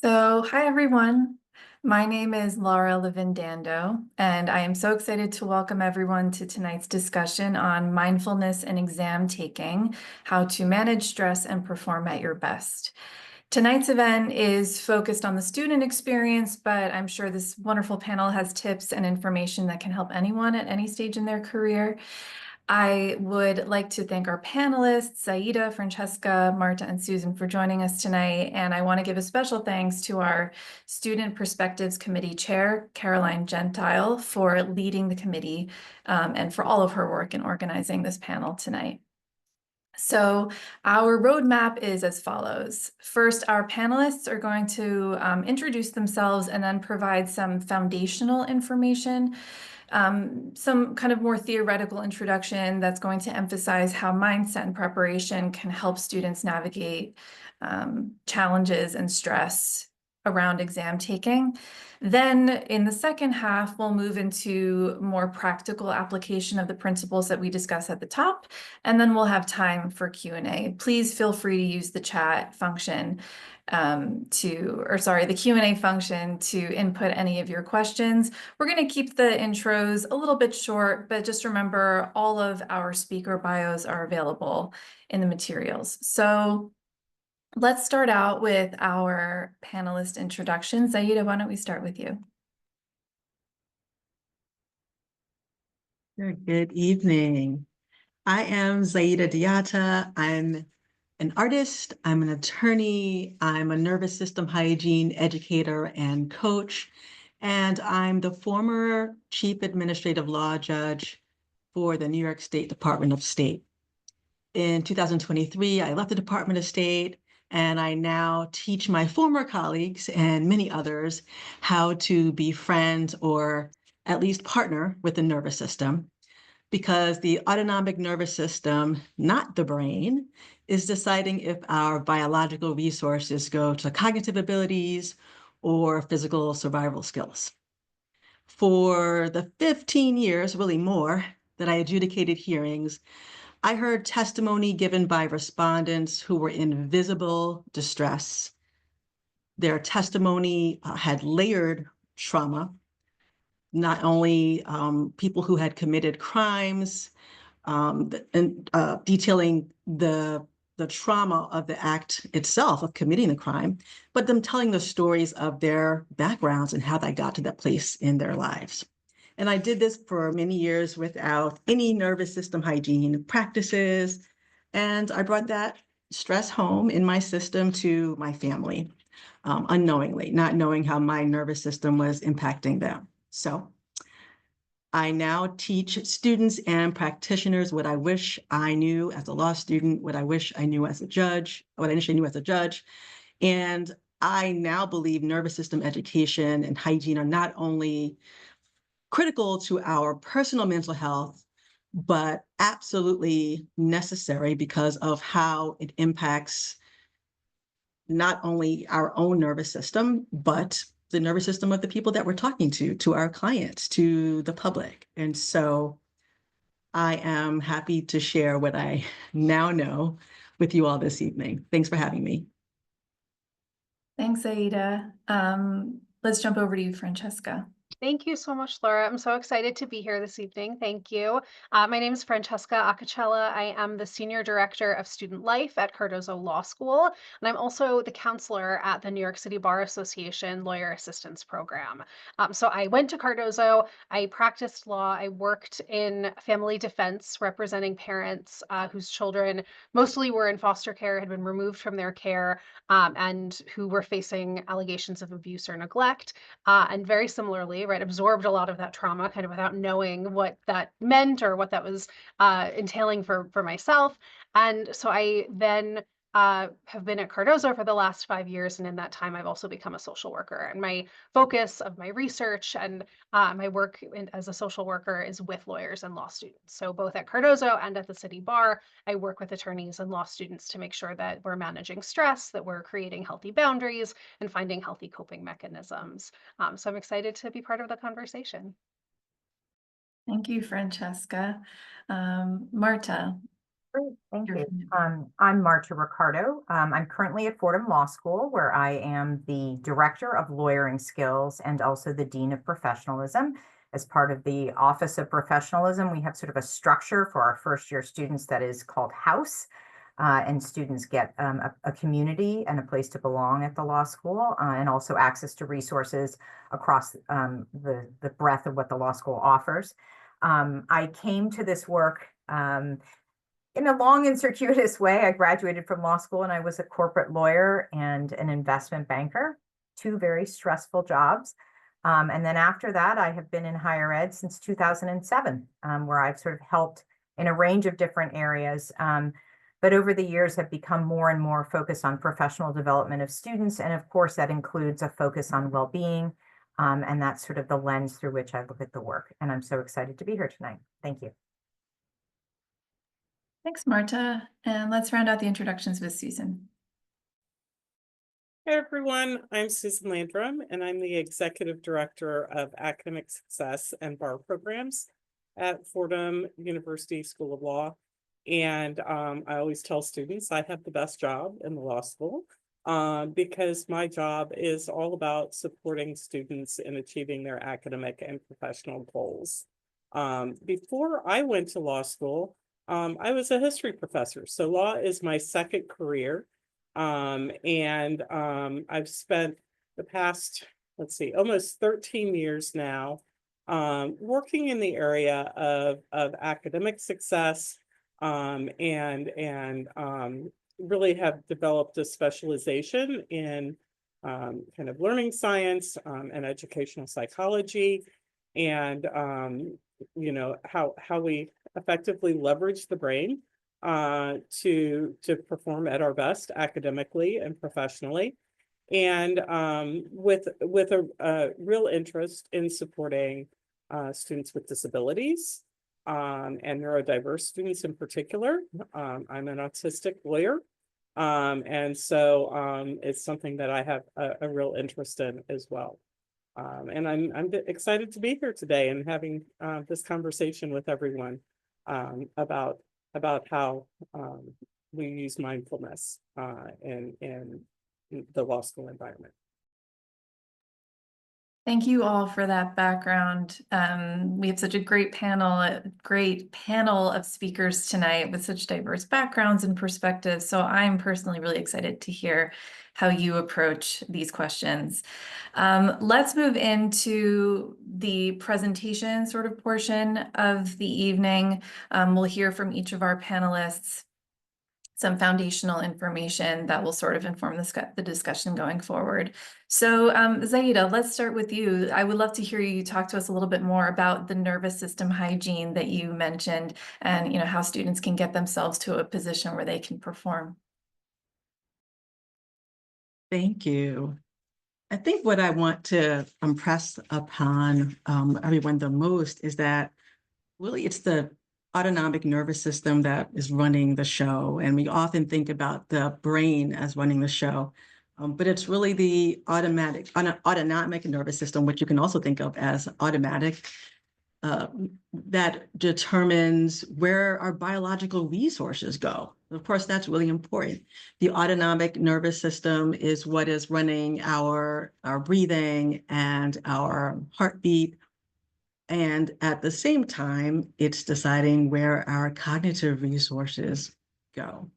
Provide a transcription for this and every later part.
Hi everyone. My name is Laura Levindando, and I am so excited to welcome everyone to tonight's discussion on mindfulness and exam taking, how to manage stress and perform at your best. Tonight's event is focused on the student experience, but I'm sure this wonderful panel has tips and information that can help anyone at any stage in their career. I would like to thank our panelists, Ziedah, Francesca, Marta, and Susan for joining us tonight. And I want to give a special thanks to our Student Perspectives Committee Chair, Caroline Gentile, for leading the committee and for all of her work in organizing this panel tonight. So our roadmap is as follows. First, our panelists are going to introduce themselves and then provide some foundational information, some kind of more theoretical introduction that's going to emphasize how mindset and preparation can help students navigate challenges and stress around exam taking. Then in the second half, we'll move into more practical application of the principles that we discuss at the top, and then we'll have time for Q&A. Please feel free to use the chat function the Q&A function to input any of your questions. We're going to keep the intros a little bit short, but just remember all of our speaker bios are available in the materials. So let's start out with our panelist introductions. Ziedah, why don't we start with you? Good evening. I am Ziedah Diata. I'm an artist, I'm an attorney, I'm a nervous system hygiene educator and coach, and I'm the former chief administrative law judge for the New York State Department of State. In 2023, I left the Department of State, and I now teach my former colleagues and many others how to befriend or at least partner with the nervous system, because the autonomic nervous system, not the brain, is deciding if our biological resources go to cognitive abilities or physical survival skills. For the 15 years, really more, that I adjudicated hearings, I heard testimony given by respondents who were in visible distress. Their testimony had layered trauma, not only people who had committed crimes, and detailing the trauma of the act itself of committing the crime, but them telling the stories of their backgrounds and how they got to that place in their lives. And I did this for many years without any nervous system hygiene practices. And I brought that stress home in my system to my family, unknowingly, not knowing how my nervous system was impacting them. So I now teach students and practitioners what I wish I knew as a law student, what I wish I knew as a judge, what I initially knew as a judge. And I now believe nervous system education and hygiene are not only critical to our personal mental health, but absolutely necessary because of how it impacts not only our own nervous system, but the nervous system of the people that we're talking to our clients, to the public. And so I am happy to share what I now know with you all this evening. Thanks for having me. Thanks, Ziedah. Let's jump over to you, Francesca. Thank you so much, Laura. I'm so excited to be here this evening. Thank you. My name is Francesca Acocella. I am the Senior Director of Student Life at Cardozo Law School, and I'm also the counselor at the New York City Bar Association Lawyer Assistance Program. So I went to Cardozo, I practiced law, I worked in family defense, representing parents whose children mostly were in foster care, had been removed from their care, and who were facing allegations of abuse or neglect. And very similarly, right, absorbed a lot of that trauma kind of without knowing what that meant or what that was entailing for myself. And so I then have been at Cardozo for the last 5 years, and in that time, I've also become a social worker. And my focus of my research and my work as a social worker is with lawyers and law students. So both at Cardozo and at the City Bar, I work with attorneys and law students to make sure that we're managing stress, that we're creating healthy boundaries, and finding healthy coping mechanisms. So I'm excited to be part of the conversation. Thank you, Francesca. Marta. Great, thank Hear you. from you. I'm Marta Ricardo. I'm currently at Fordham Law School, where I am the Director of Lawyering Skills and also the Dean of Professionalism. As part of the Office of Professionalism, we have sort of a structure for our first year students that is called House. And students get a community and a place to belong at the law school, and also access to resources across the breadth of what the law school offers. I came to this work in a long and circuitous way. I graduated from law school and I was a corporate lawyer and an investment banker, two very stressful jobs. And then after that, I have been in higher ed since 2007, where I've sort of helped in a range of different areas. But over the years have become more and more focused on professional development of students. And of course, that includes a focus on well-being. And that's sort of the lens through which I look at the work. And I'm so excited to be here tonight. Thank you. Thanks, Marta. And let's round out the introductions with Susan. Hey everyone, I'm Susan Landrum, and I'm the Executive Director of Academic Success and Bar Programs at Fordham University School of Law. And I always tell students I have the best job in the law school because my job is all about supporting students in achieving their academic and professional goals. Before I went to law school, I was a history professor, so law is my second career. I've spent the past, almost 13 years now, working in the area of academic success, really have developed a specialization in kind of learning science and educational psychology, and how we effectively leverage the brain to perform at our best academically and professionally, and with a real interest in supporting students with disabilities and neurodiverse students in particular. I'm an autistic lawyer, and so it's something that I have a real interest in as well. And I'm excited to be here today and having this conversation with everyone about how we use mindfulness in the law school environment. Thank you all for that background. We have such a great panel of speakers tonight with such diverse backgrounds and perspectives. So I'm personally really excited to hear how you approach these questions. Let's move into the presentation sort of portion of the evening. We'll hear from each of our panelists some foundational information that will sort of inform the discussion going forward. So Ziedah, let's start with you. I would love to hear you talk to us a little bit more about the nervous system hygiene that you mentioned, and how students can get themselves to a position where they can perform. Thank you. I think what I want to impress upon everyone the most is that really it's the autonomic nervous system that is running the show. And we often think about the brain as running the show, but it's really the autonomic nervous system, which you can also think of as automatic, that determines where our biological resources go. Of course, that's really important. The autonomic nervous system is what is running our breathing and our heartbeat. And at the same time, it's deciding where our cognitive resources go.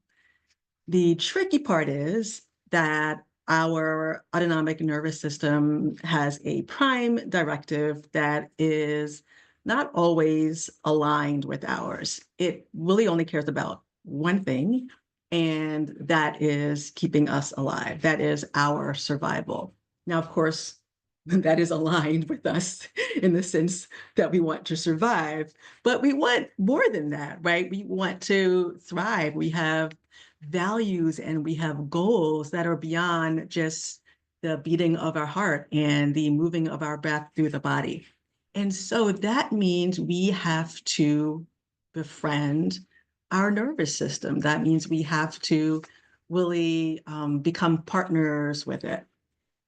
The tricky part is that our autonomic nervous system has a prime directive that is not always aligned with ours. It really only cares about one thing, and that is keeping us alive. That is our survival. Now, of course, that is aligned with us in the sense that we want to survive, but we want more than that, right? We want to thrive. We have values and we have goals that are beyond just the beating of our heart and the moving of our breath through the body. And so that means we have to befriend our nervous system. That means we have to really become partners with it,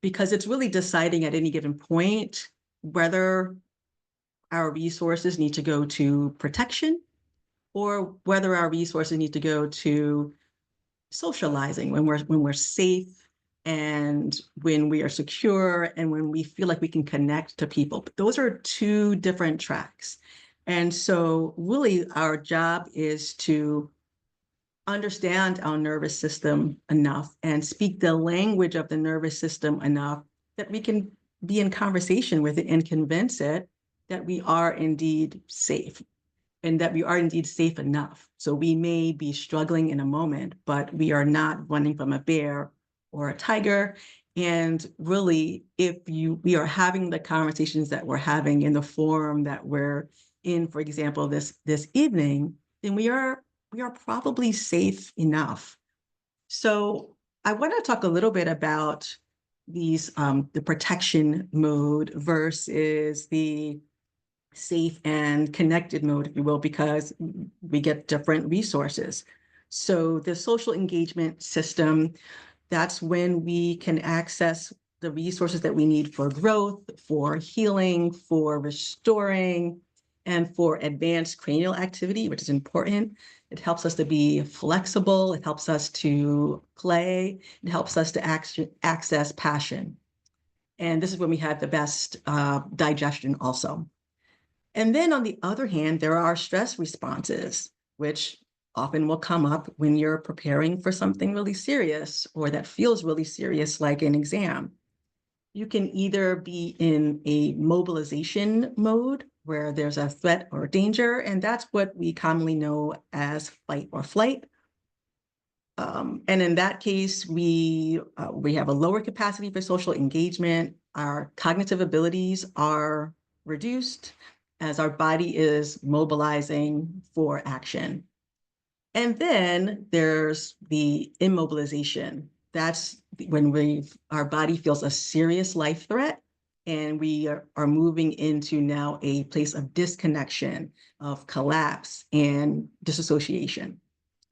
because it's really deciding at any given point whether our resources need to go to protection or whether our resources need to go to socializing when we're safe and when we are secure and when we feel like we can connect to people. But those are two different tracks. And so really our job is to understand our nervous system enough and speak the language of the nervous system enough that we can be in conversation with it and convince it that we are indeed safe and that we are indeed safe enough. So we may be struggling in a moment, but we are not running from a bear or a tiger. And really, if we are having the conversations that we're having in the forum that we're in, for example, this evening, then we are probably safe enough. So I want to talk a little bit about these the protection mode versus the safe and connected mode, if you will, because we get different resources. So the social engagement system, that's when we can access the resources that we need for growth, for healing, for restoring, and for advanced cranial activity, which is important. It helps us to be flexible. It helps us to play. It helps us to access passion. And this is when we have the best digestion also. And then on the other hand, there are stress responses, which often will come up when you're preparing for something really serious or that feels really serious, like an exam. You can either be in a mobilization mode where there's a threat or danger, and that's what we commonly know as fight or flight. And in that case, we have a lower capacity for social engagement. Our cognitive abilities are reduced as our body is mobilizing for action. And then there's the immobilization. That's when our body feels a serious life threat, and we are moving into now a place of disconnection, of collapse and disassociation.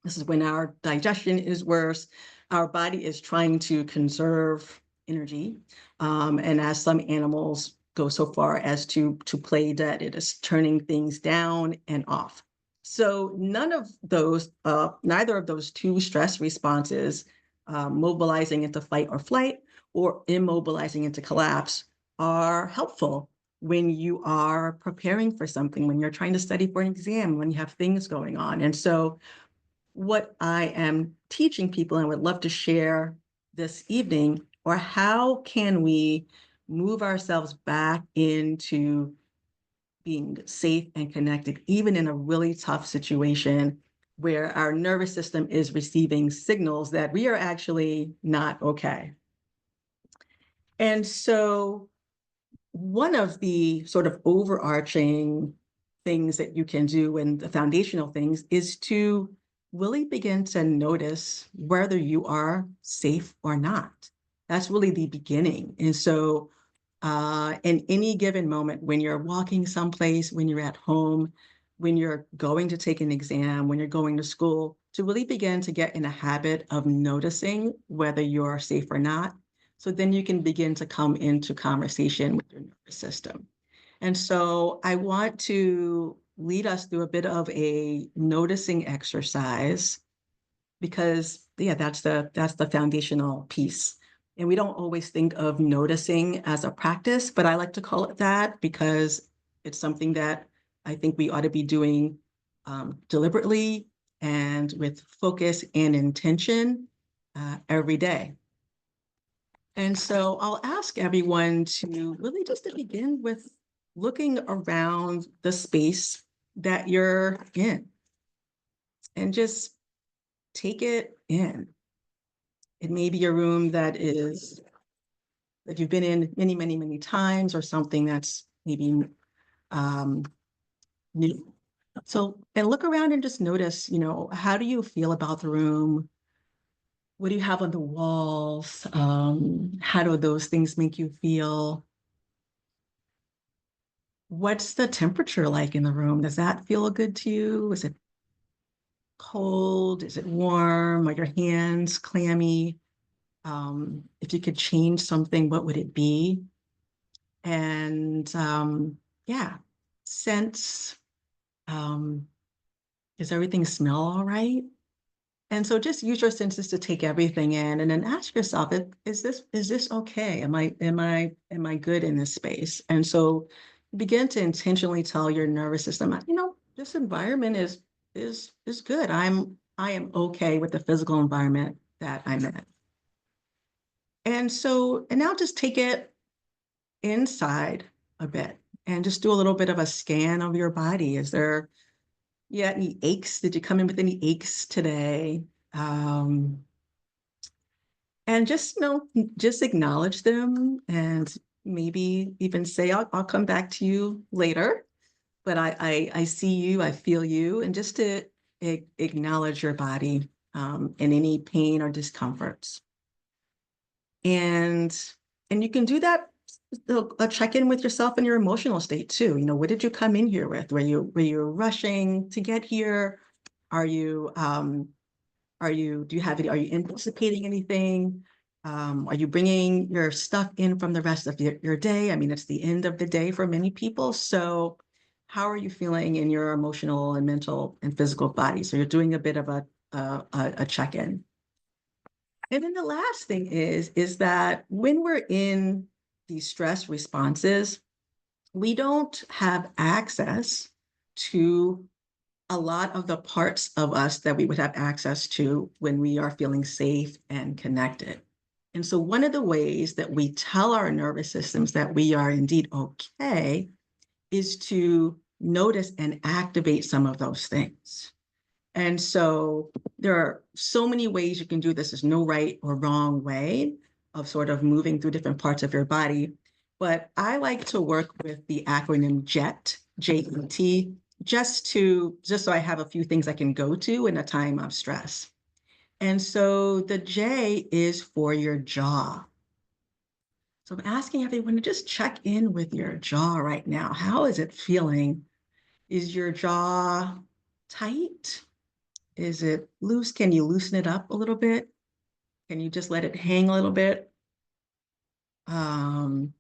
This is when our digestion is worse. Our body is trying to conserve energy. And as some animals go so far as to play dead, it is turning things down and off. So neither of those two stress responses, mobilizing into fight or flight or immobilizing into collapse, are helpful when you are preparing for something, when you're trying to study for an exam, when you have things going on. And so what I am teaching people and would love to share this evening, or how can we move ourselves back into being safe and connected, even in a really tough situation where our nervous system is receiving signals that we are actually not okay. And so one of the sort of overarching things that you can do, and the foundational things, is to really begin to notice whether you are safe or not. That's really the beginning. And so in any given moment, when you're walking someplace, when you're at home, when you're going to take an exam, when you're going to school, to really begin to get in a habit of noticing whether you're safe or not. So then you can begin to come into conversation with your nervous system. And so I want to lead us through a bit of a noticing exercise, because that's the foundational piece. And we don't always think of noticing as a practice, but I like to call it that because it's something that I think we ought to be doing deliberately and with focus and intention every day. And so I'll ask everyone to really just to begin with looking around the space that you're in and just take it in. It may be a room that you've been in many, many, many times, or something that's maybe new. So, and look around and just notice, how do you feel about the room? What do you have on the walls? How do those things make you feel? What's the temperature like in the room? Does that feel good to you? Is it cold? Is it warm? Are your hands clammy? If you could change something, what would it be? And sense Does everything smell all right? And so just use your senses to take everything in and then ask yourself, is this okay? Am I good in this space? And so begin to intentionally tell your nervous system, this environment is good. I am okay with the physical environment that I'm in. And now just take it inside a bit and just do a little bit of a scan of your body. Is there any aches? Did you come in with any aches today? And just, just acknowledge them and maybe even say, I'll come back to you later, but I see you, I feel you, and just to acknowledge your body and any pain or discomforts. And you can do that, check in with yourself and your emotional state too. What did you come in here with? Were you rushing to get here? Are you anticipating anything? Are you bringing your stuff in from the rest of your day? I mean, it's the end of the day for many people. So how are you feeling in your emotional and mental and physical body? So you're doing a bit of a check-in. And then the last thing is that when we're in these stress responses, we don't have access to a lot of the parts of us that we would have access to when we are feeling safe and connected. And so one of the ways that we tell our nervous systems that we are indeed okay is to notice and activate some of those things. And so there are so many ways you can do this. There's no right or wrong way of sort of moving through different parts of your body. But I like to work with the acronym JET, J-E-T, just so I have a few things I can go to in a time of stress. And so the J is for your jaw. So I'm asking everyone to just check in with your jaw right now. How is it feeling? Is your jaw tight? Is it loose? Can you loosen it up a little bit? Can you just let it hang a little bit? And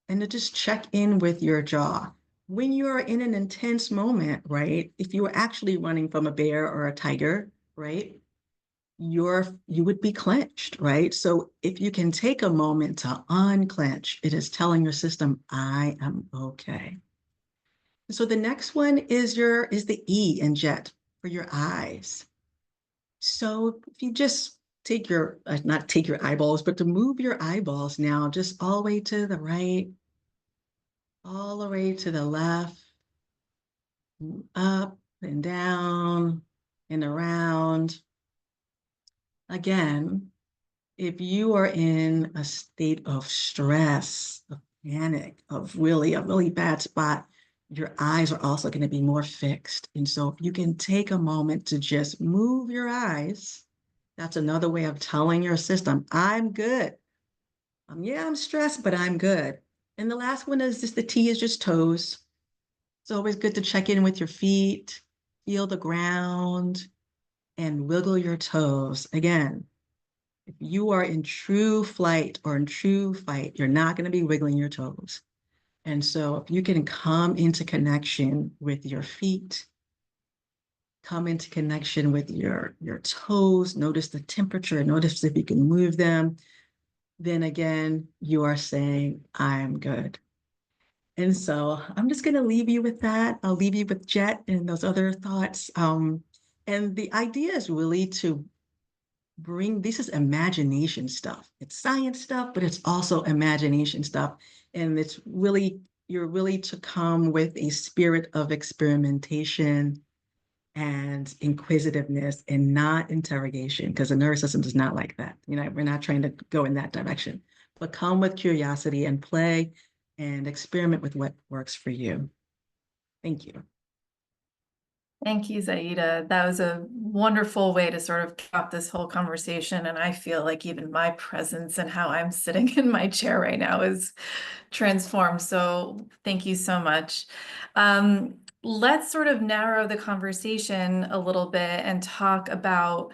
to just check in with your jaw. When you're in an intense moment, right? If you were actually running from a bear or a tiger, right? You would be clenched, right? So if you can take a moment to unclench, it is telling your system, I am okay. So the next one is the E in JET for your eyes. So if you just take not take your eyeballs, but to move your eyeballs now, just all the way to the right, all the way to the left, up and down and around. Again, if you are in a state of stress, of panic, of really a really bad spot, your eyes are also going to be more fixed. And so if you can take a moment to just move your eyes, that's another way of telling your system, I'm good. I'm stressed, but I'm good. And the last one is just the T is just toes. It's always good to check in with your feet, feel the ground, and wiggle your toes. Again, if you are in true flight or in true fight, you're not going to be wiggling your toes. And so if you can come into connection with your feet, come into connection with your toes, notice the temperature, notice if you can move them, then again, you are saying, I'm good. And so I'm just going to leave you with that. I'll leave you with JET and those other thoughts. And the idea is really to this is imagination stuff. It's science stuff, but it's also imagination stuff. And you're really to come with a spirit of experimentation and inquisitiveness and not interrogation, because the nervous system does not like that. We're not trying to go in that direction, but come with curiosity and play and experiment with what works for you. Thank you. Thank you, Ziedah. That was a wonderful way to sort of cap this whole conversation. And I feel like even my presence and how I'm sitting in my chair right now is transformed. So thank you so much. Let's sort of narrow the conversation a little bit and talk about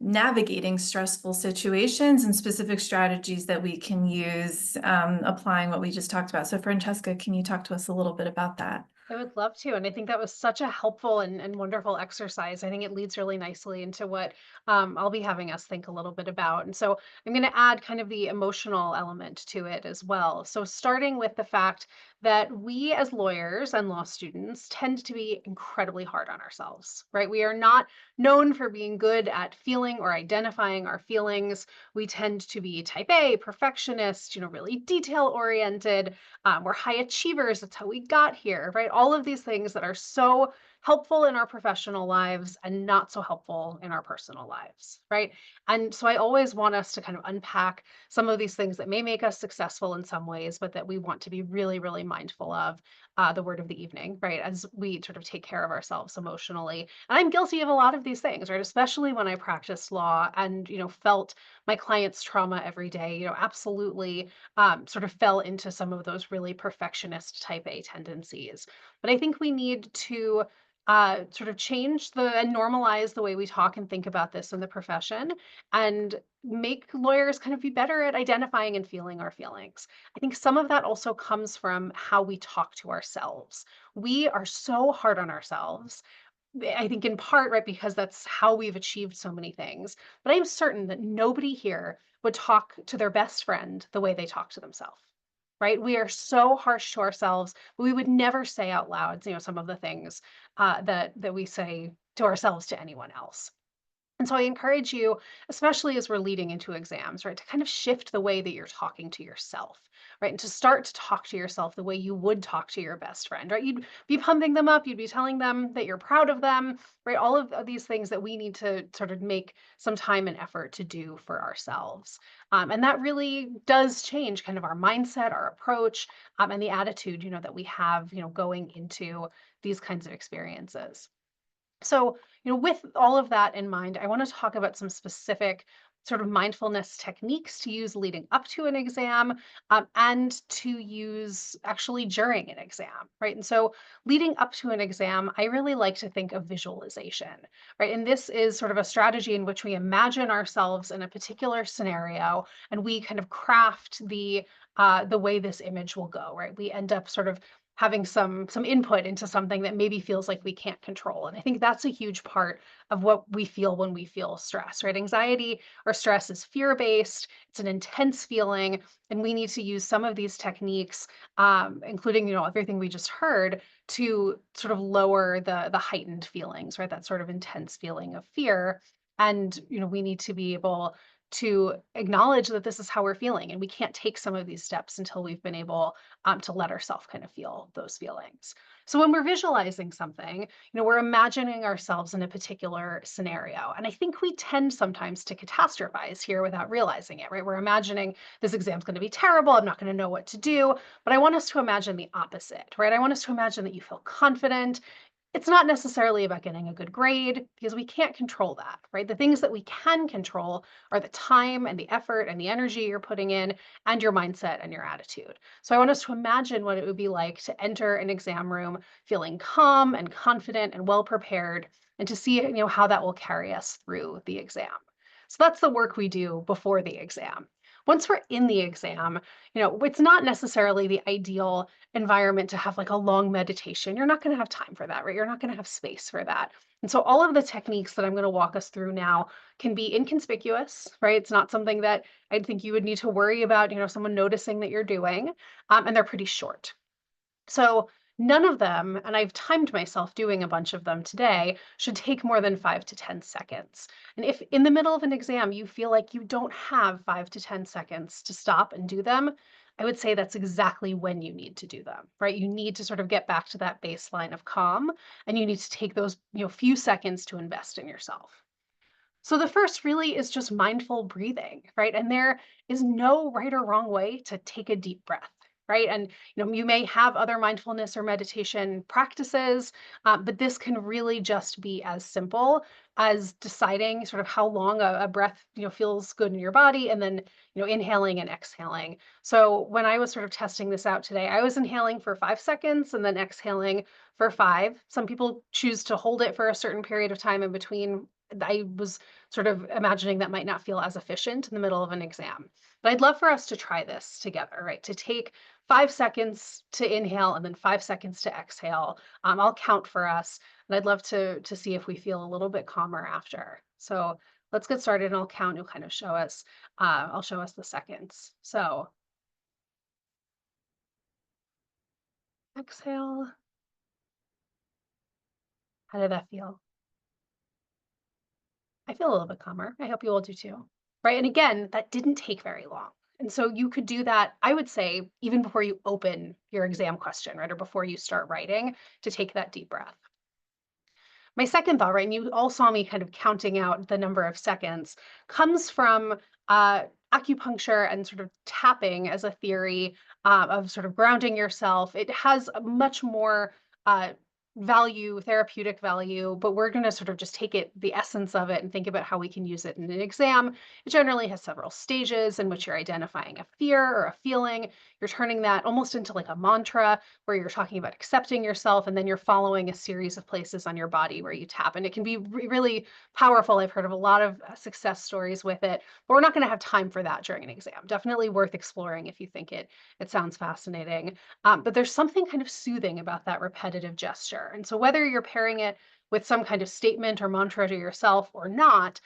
navigating stressful situations and specific strategies that we can use applying what we just talked about. So Francesca, can you talk to us a little bit about that? I would love to. And I think that was such a helpful and wonderful exercise. I think it leads really nicely into what I'll be having us think a little bit about. And so I'm going to add kind of the emotional element to it as well. So, starting with the fact that we as lawyers and law students tend to be incredibly hard on ourselves, right? We are not known for being good at feeling or identifying our feelings. We tend to be type A, perfectionist, really detail oriented. We're high achievers. That's how we got here, right? All of these things that are so helpful in our professional lives and not so helpful in our personal lives, right? And so I always want us to kind of unpack some of these things that may make us successful in some ways, but that we want to be really, really mindful of the word of the evening, right? As we sort of take care of ourselves emotionally. And I'm guilty of a lot of these things, right? Especially when I practiced law and, felt my clients' trauma every day, absolutely sort of fell into some of those really perfectionist type A tendencies. But I think we need to sort of change and normalize the way we talk and think about this in the profession and make lawyers kind of be better at identifying and feeling our feelings. I think some of that also comes from how we talk to ourselves. We are so hard on ourselves. I think in part, right, because that's how we've achieved so many things. But I'm certain that nobody here would talk to their best friend the way they talk to themselves. Right? We are so harsh to ourselves, but we would never say out loud, some of the things that we say to ourselves to anyone else. And so I encourage you, especially as we're leading into exams, right, to kind of shift the way that you're talking to yourself, right? And to start to talk to yourself the way you would talk to your best friend, right? You'd be pumping them up, you'd be telling them that you're proud of them, right? All of these things that we need to sort of make some time and effort to do for ourselves. And that really does change kind of our mindset, our approach, and the attitude, that we have, going into these kinds of experiences. So, with all of that in mind, I want to talk about some specific sort of mindfulness techniques to use leading up to an exam and to use actually during an exam, right? And so, leading up to an exam, I really like to think of visualization, right? And this is sort of a strategy in which we imagine ourselves in a particular scenario and we kind of craft the way this image will go, right? We end up sort of having some input into something that maybe feels like we can't control. And I think that's a huge part of what we feel when we feel stress, right? Anxiety or stress is fear-based. It's an intense feeling, and we need to use some of these techniques, including everything we just heard, to sort of lower the heightened feelings, right? That sort of intense feeling of fear. And we need to be able to acknowledge that this is how we're feeling, and we can't take some of these steps until we've been able to let ourselves kind of feel those feelings. So when we're visualizing something, we're imagining ourselves in a particular scenario. And I think we tend sometimes to catastrophize here without realizing it, right? We're imagining this exam's going to be terrible. I'm not going to know what to do. But I want us to imagine the opposite, right? I want us to imagine that you feel confident. It's not necessarily about getting a good grade because we can't control that, right? The things that we can control are the time and the effort and the energy you're putting in and your mindset and your attitude. So I want us to imagine what it would be like to enter an exam room feeling calm and confident and well prepared, and to see, how that will carry us through the exam. So that's the work we do before the exam. Once we're in the exam, it's not necessarily the ideal environment to have like a long meditation. You're not going to have time for that, right? You're not going to have space for that. And so all of the techniques that I'm going to walk us through now can be inconspicuous, right? It's not something that I think you would need to worry about, someone noticing that you're doing, and they're pretty short. So none of them, and I've timed myself doing a bunch of them today, should take more than 5 to 10 seconds. And if in the middle of an exam you feel like you don't have 5 to 10 seconds to stop and do them, I would say that's exactly when you need to do them, right? You need to sort of get back to that baseline of calm, and you need to take those, few seconds to invest in yourself. So the first really is just mindful breathing, right? And there is no right or wrong way to take a deep breath, right? And you may have other mindfulness or meditation practices, but this can really just be as simple as deciding sort of how long a breath feels good in your body, and then inhaling and exhaling. So when I was sort of testing this out today, I was inhaling for 5 seconds and then exhaling for 5. Some people choose to hold it for a certain period of time in between. I was sort of imagining that might not feel as efficient in the middle of an exam. But I'd love for us to try this together, right? To take 5 seconds to inhale and then 5 seconds to exhale. I'll count for us, and I'd love to see if we feel a little bit calmer after. So let's get started, and I'll count. You'll kind of show us. I'll show us the seconds. So exhale. How did that feel? I feel a little bit calmer. I hope you all do too. Right. And again, that didn't take very long. And so you could do that, I would say, even before you open your exam question, right? Or before you start writing, to take that deep breath. My second thought, right? And you all saw me kind of counting out the number of seconds, comes from acupuncture and sort of tapping as a theory of sort of grounding yourself. It has a much more value, therapeutic value, but we're going to sort of just take it, the essence of it, and think about how we can use it in an exam. It generally has several stages in which you're identifying a fear or a feeling. You're turning that almost into like a mantra where you're talking about accepting yourself, and then you're following a series of places on your body where you tap. And it can be really powerful. I've heard of a lot of success stories with it, but we're not going to have time for that during an exam. Definitely worth exploring if you think it sounds fascinating. But there's something kind of soothing about that repetitive gesture. And so whether you're pairing it with some kind of statement or mantra to yourself or not,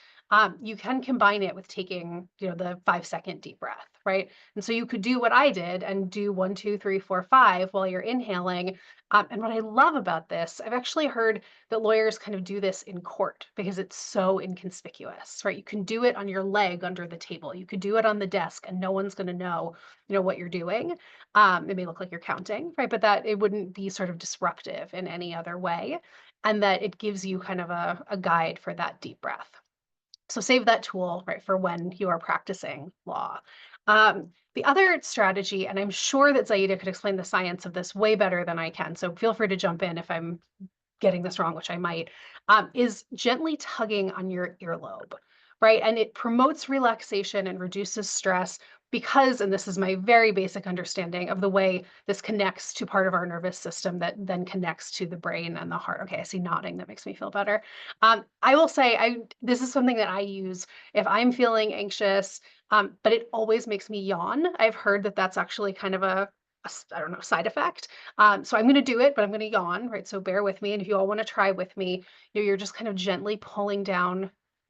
you can combine it with taking, the 5-second deep breath, right? And so you could do what I did and do 1, 2, 3, 4, 5 while you're inhaling. And what I love about this, I've actually heard that lawyers kind of do this in court because it's so inconspicuous, right? You can do it on your leg under the table. You could do it on the desk and no one's going to know, what you're doing. It may look like you're counting, right? But that it wouldn't be sort of disruptive in any other way. And that it gives you kind of a guide for that deep breath. So save that tool, right, for when you are practicing law. The other strategy, and I'm sure that Ziedah could explain the science of this way better than I can, so feel free to jump in if I'm getting this wrong, which I might, is gently tugging on your earlobe, right? And it promotes relaxation and reduces stress because, and this is my very basic understanding of the way this connects to part of our nervous system that then connects to the brain and the heart. Okay, I see nodding. That makes me feel better. I will say, this is something that I use if I'm feeling anxious, but it always makes me yawn. I've heard that that's actually kind of I don't know, side effect. So I'm going to do it, but I'm going to yawn, right? So bear with me. And if you all want to try with me, you're just kind of gently pulling down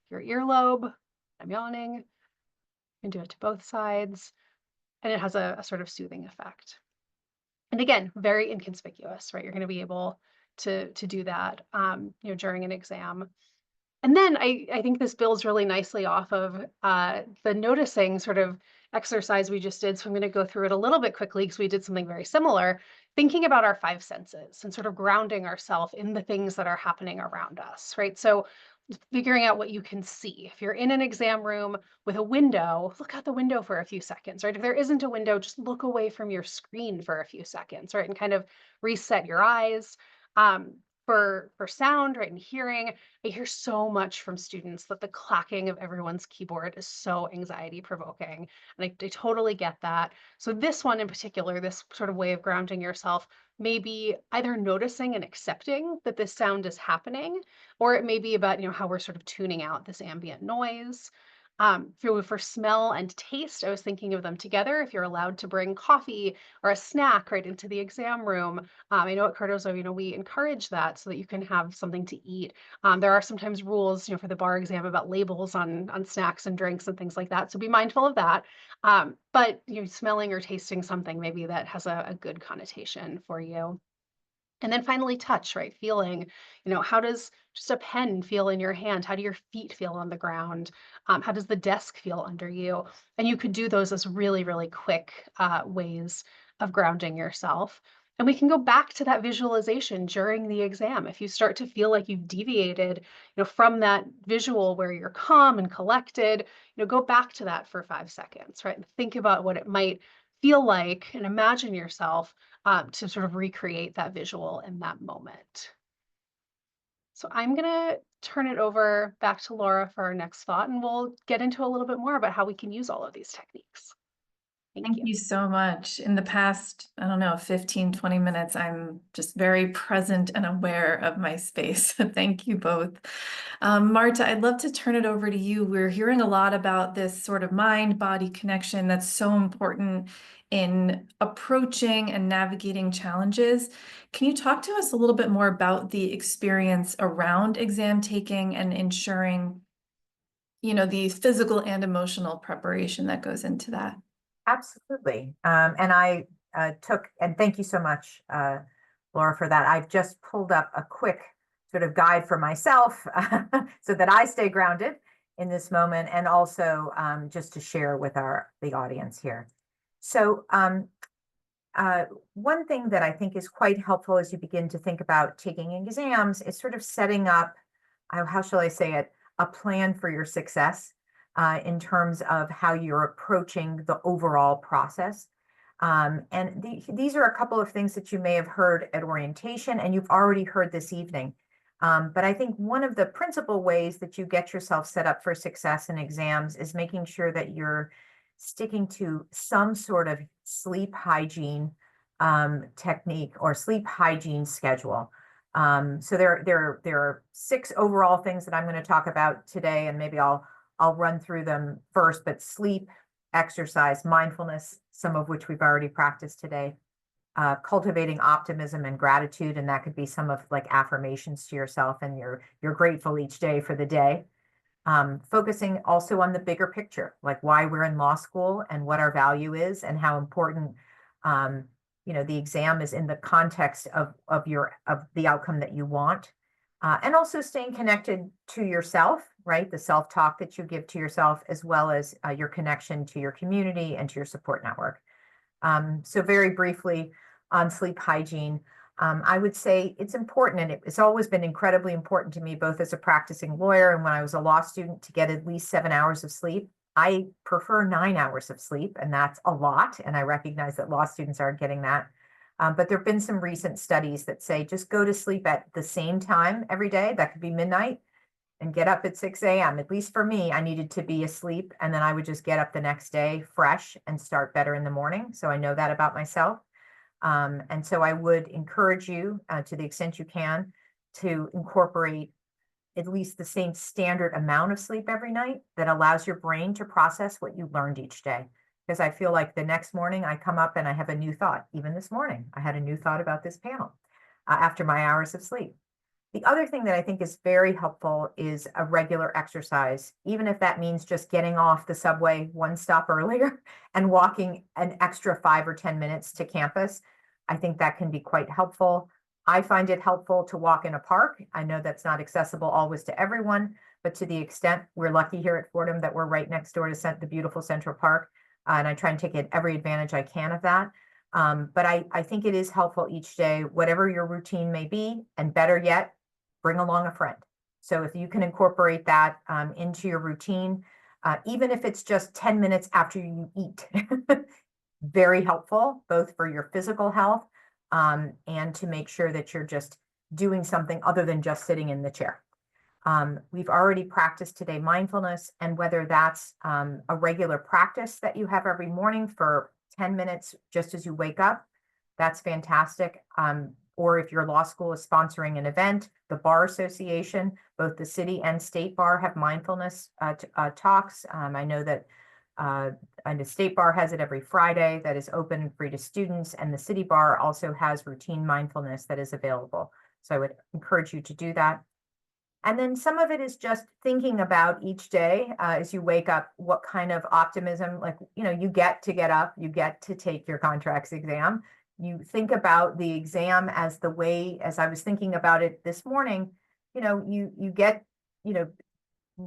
your earlobe. I'm yawning. You can do it to both sides. And it has a sort of soothing effect. And again, very inconspicuous, right? You're going to be able to do that, during an exam. And then I think this builds really nicely off of the noticing sort of exercise we just did. So I'm going to go through it a little bit quickly because we did something very similar, thinking about our 5 senses and sort of grounding ourselves in the things that are happening around us, right? So figuring out what you can see. If you're in an exam room with a window, look out the window for a few seconds, right? If there isn't a window, just look away from your screen for a few seconds, right? And kind of reset your eyes. For sound, right, and hearing, I hear so much from students that the clacking of everyone's keyboard is so anxiety provoking. And I totally get that. So this one in particular, this sort of way of grounding yourself, may be either noticing and accepting that this sound is happening, or it may be about, how we're sort of tuning out this ambient noise. For smell and taste, I was thinking of them together. If you're allowed to bring coffee or a snack right into the exam room, I know at Cardozo, we encourage that so that you can have something to eat. There are sometimes rules, for the bar exam about labels on snacks and drinks and things like that. So be mindful of that. But smelling or tasting something maybe that has a good connotation for you. And then finally, touch, right? Feeling, how does just a pen feel in your hand? How do your feet feel on the ground? How does the desk feel under you? And you could do those as really, really quick ways of grounding yourself. And we can go back to that visualization during the exam. If you start to feel like you've deviated, from that visual where you're calm and collected, go back to that for 5 seconds, right? And think about what it might feel like and imagine yourself to sort of recreate that visual in that moment. So I'm going to turn it over back to Laura for our next thought, and we'll get into a little bit more about how we can use all of these techniques. Thank you. Thank you so much. In the past, I don't know, 15, 20 minutes, I'm just very present and aware of my space. Thank you both. Marta, I'd love to turn it over to you. We're hearing a lot about this sort of mind-body connection that's so important in approaching and navigating challenges. Can you talk to us a little bit more about the experience around exam taking and ensuring, the physical and emotional preparation that goes into that? Absolutely. And I and thank you so much, Laura, for that. I've just pulled up a quick sort of guide for myself so that I stay grounded in this moment, and also just to share with the audience here. So one thing that I think is quite helpful as you begin to think about taking exams is sort of setting up, how shall I say it, a plan for your success. In terms of how you're approaching the overall process. And these are a couple of things that you may have heard at orientation, and you've already heard this evening. But I think one of the principal ways that you get yourself set up for success in exams is making sure that you're sticking to some sort of sleep hygiene technique or sleep hygiene schedule. So there are 6 overall things that I'm going to talk about today, and maybe I'll run through them first, but sleep, exercise, mindfulness, some of which we've already practiced today, cultivating optimism and gratitude, and that could be some of like affirmations to yourself, and you're grateful each day for the day. Focusing also on the bigger picture, like why we're in law school and what our value is, and how important the exam is in the context of the outcome that you want. And also staying connected to yourself, right? The self-talk that you give to yourself, as well as your connection to your community and to your support network. So very briefly on sleep hygiene, I would say it's important, and it's always been incredibly important to me, both as a practicing lawyer and when I was a law student, to get at least 7 hours of sleep. I prefer 9 hours of sleep, and that's a lot. And I recognize that law students aren't getting that. But there have been some recent studies that say just go to sleep at the same time every day. That could be midnight, and get up at 6 a.m. At least for me, I needed to be asleep, and then I would just get up the next day fresh and start better in the morning. So I know that about myself. And so I would encourage you, to the extent you can, to incorporate at least the same standard amount of sleep every night that allows your brain to process what you learned each day. Because I feel like the next morning I come up and I have a new thought. Even this morning, I had a new thought about this panel after my hours of sleep. The other thing that I think is very helpful is a regular exercise, even if that means just getting off the subway one stop earlier and walking an extra 5 or 10 minutes to campus. I think that can be quite helpful. I find it helpful to walk in a park. I know that's not accessible always to everyone, but to the extent we're lucky here at Fordham that we're right next door to the beautiful Central Park, and I try and take every advantage I can of that. But I think it is helpful each day, whatever your routine may be, and better yet, bring along a friend. So if you can incorporate that into your routine, even if it's just 10 minutes after you eat, very helpful, both for your physical health and to make sure that you're just doing something other than just sitting in the chair. We've already practiced today mindfulness, and whether that's a regular practice that you have every morning for 10 minutes just as you wake up, that's fantastic. Or if your law school is sponsoring an event, the Bar Association, both the city and state bar have mindfulness talks. I know that and the state bar has it every Friday that is open and free to students, and the city bar also has routine mindfulness that is available. So I would encourage you to do that. And then some of it is just thinking about each day as you wake up, what kind of optimism, like, you get to get up, you get to take your contracts exam. You think about the exam as the way, as I was thinking about it this morning, you get,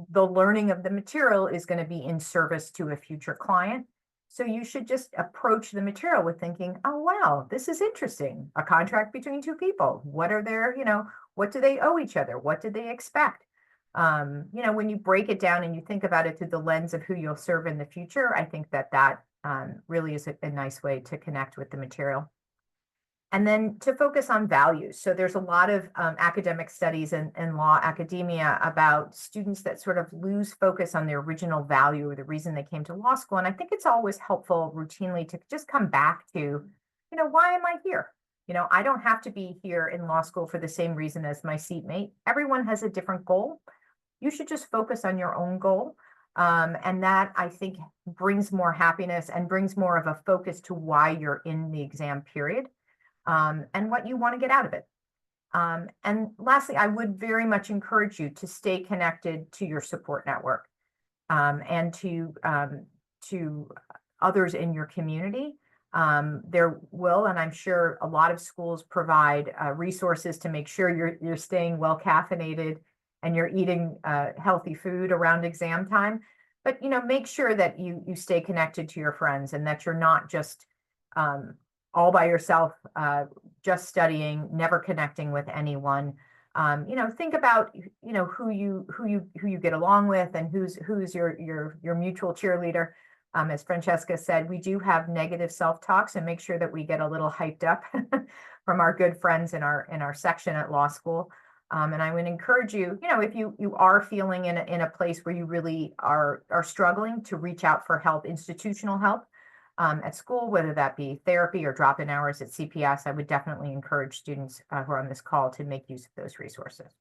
the learning of the material is going to be in service to a future client. So you should just approach the material with thinking, oh, wow, this is interesting. A contract between 2 people. What are their, what do they owe each other? What did they expect? When you break it down and you think about it through the lens of who you'll serve in the future, I think that really is a nice way to connect with the material. And then to focus on values. So there's a lot of academic studies in law academia about students that sort of lose focus on their original value or the reason they came to law school. And I think it's always helpful routinely to just come back to, why am I here? I don't have to be here in law school for the same reason as my seatmate. Everyone has a different goal. You should just focus on your own goal. And that, I think, brings more happiness and brings more of a focus to why you're in the exam period. And what you want to get out of it. And lastly, I would very much encourage you to stay connected to your support network and to others in your community. There will, and I'm sure a lot of schools provide resources to make sure you're staying well caffeinated and you're eating healthy food around exam time. But make sure that you stay connected to your friends and that you're not just all by yourself, just studying, never connecting with anyone. Think about who you get along with and who's your mutual cheerleader. As Francesca said, we do have negative self-talk, so make sure that we get a little hyped up from our good friends in our section at law school. And I would encourage you, if you are feeling in a place where you really are struggling, to reach out for help, institutional help. At school, whether that be therapy or drop-in hours at CPS, I would definitely encourage students who are on this call to make use of those resources.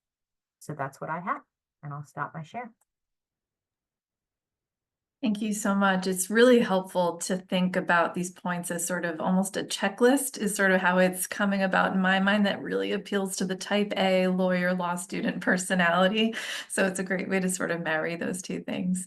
So that's what I have, and I'll stop my share. Thank you so much. It's really helpful to think about these points as sort of almost a checklist is sort of how it's coming about in my mind. That really appeals to the type A lawyer, law student personality. So it's a great way to sort of marry those two things.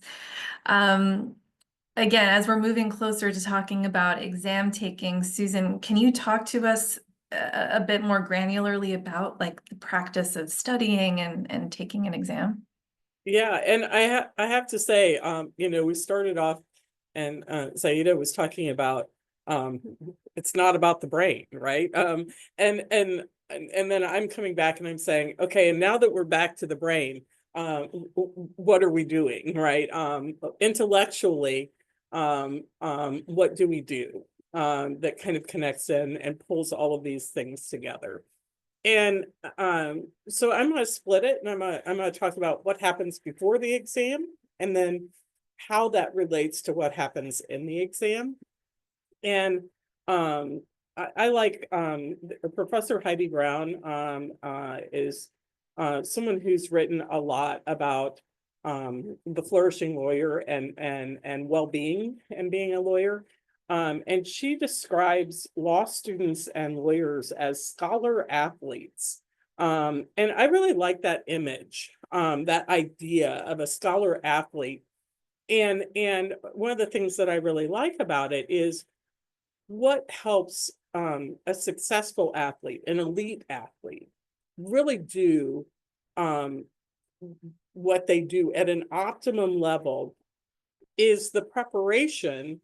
Again, as we're moving closer to talking about exam taking, Susan, can you talk to us a bit more granularly about like the practice of studying and taking an exam? Yeah, and I have to say, we started off and Ziedah was talking about it's not about the brain, right? And then I'm coming back and I'm saying, okay, and now that we're back to the brain, what are we doing, right? Intellectually, what do we do that kind of connects in and pulls all of these things together? And so I'm going to split it, and I'm going to talk about what happens before the exam and then how that relates to what happens in the exam. And I like Professor Heidi Brown is someone who's written a lot about the flourishing lawyer and well-being and being a lawyer. And she describes law students and lawyers as scholar athletes. And I really like that image, that idea of a scholar athlete. And one of the things that I really like about it is what helps a successful athlete, an elite athlete, really do what they do at an optimum level is the preparation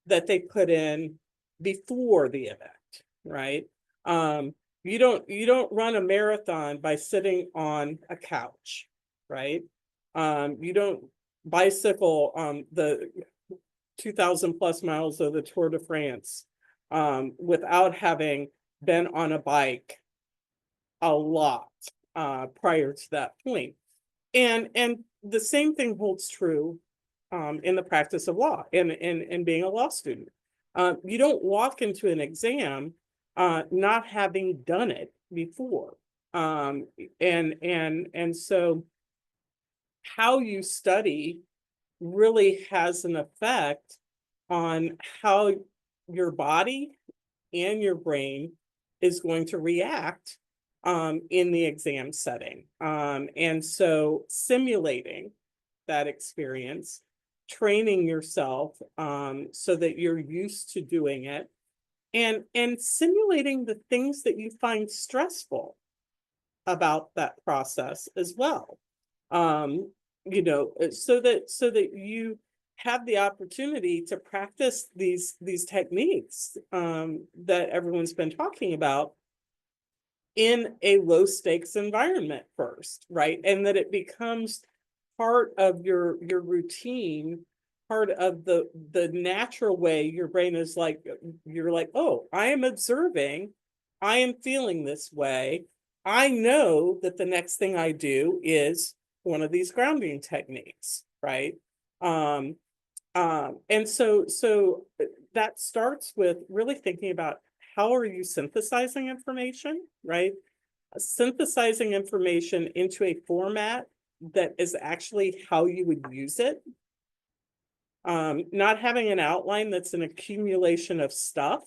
that they put in before the event, right? You don't run a marathon by sitting on a couch, right? You don't bicycle the 2,000 plus miles of the Tour de France without having been on a bike a lot prior to that point. And the same thing holds true in the practice of law and being a law student. You don't walk into an exam not having done it before. And so how you study really has an effect on how your body and your brain is going to react in the exam setting. And so simulating that experience, training yourself so that you're used to doing it, and simulating the things that you find stressful about that process as well. So that you have the opportunity to practice these techniques that everyone's been talking about in a low stakes environment first, right? And that it becomes part of your routine, part of the natural way your brain is like, you're like, oh, I am observing I am feeling this way. I know that the next thing I do is one of these grounding techniques, right? And so that starts with really thinking about how are you synthesizing information, right? Synthesizing information into a format that is actually how you would use it. Not having an outline that's an accumulation of stuff,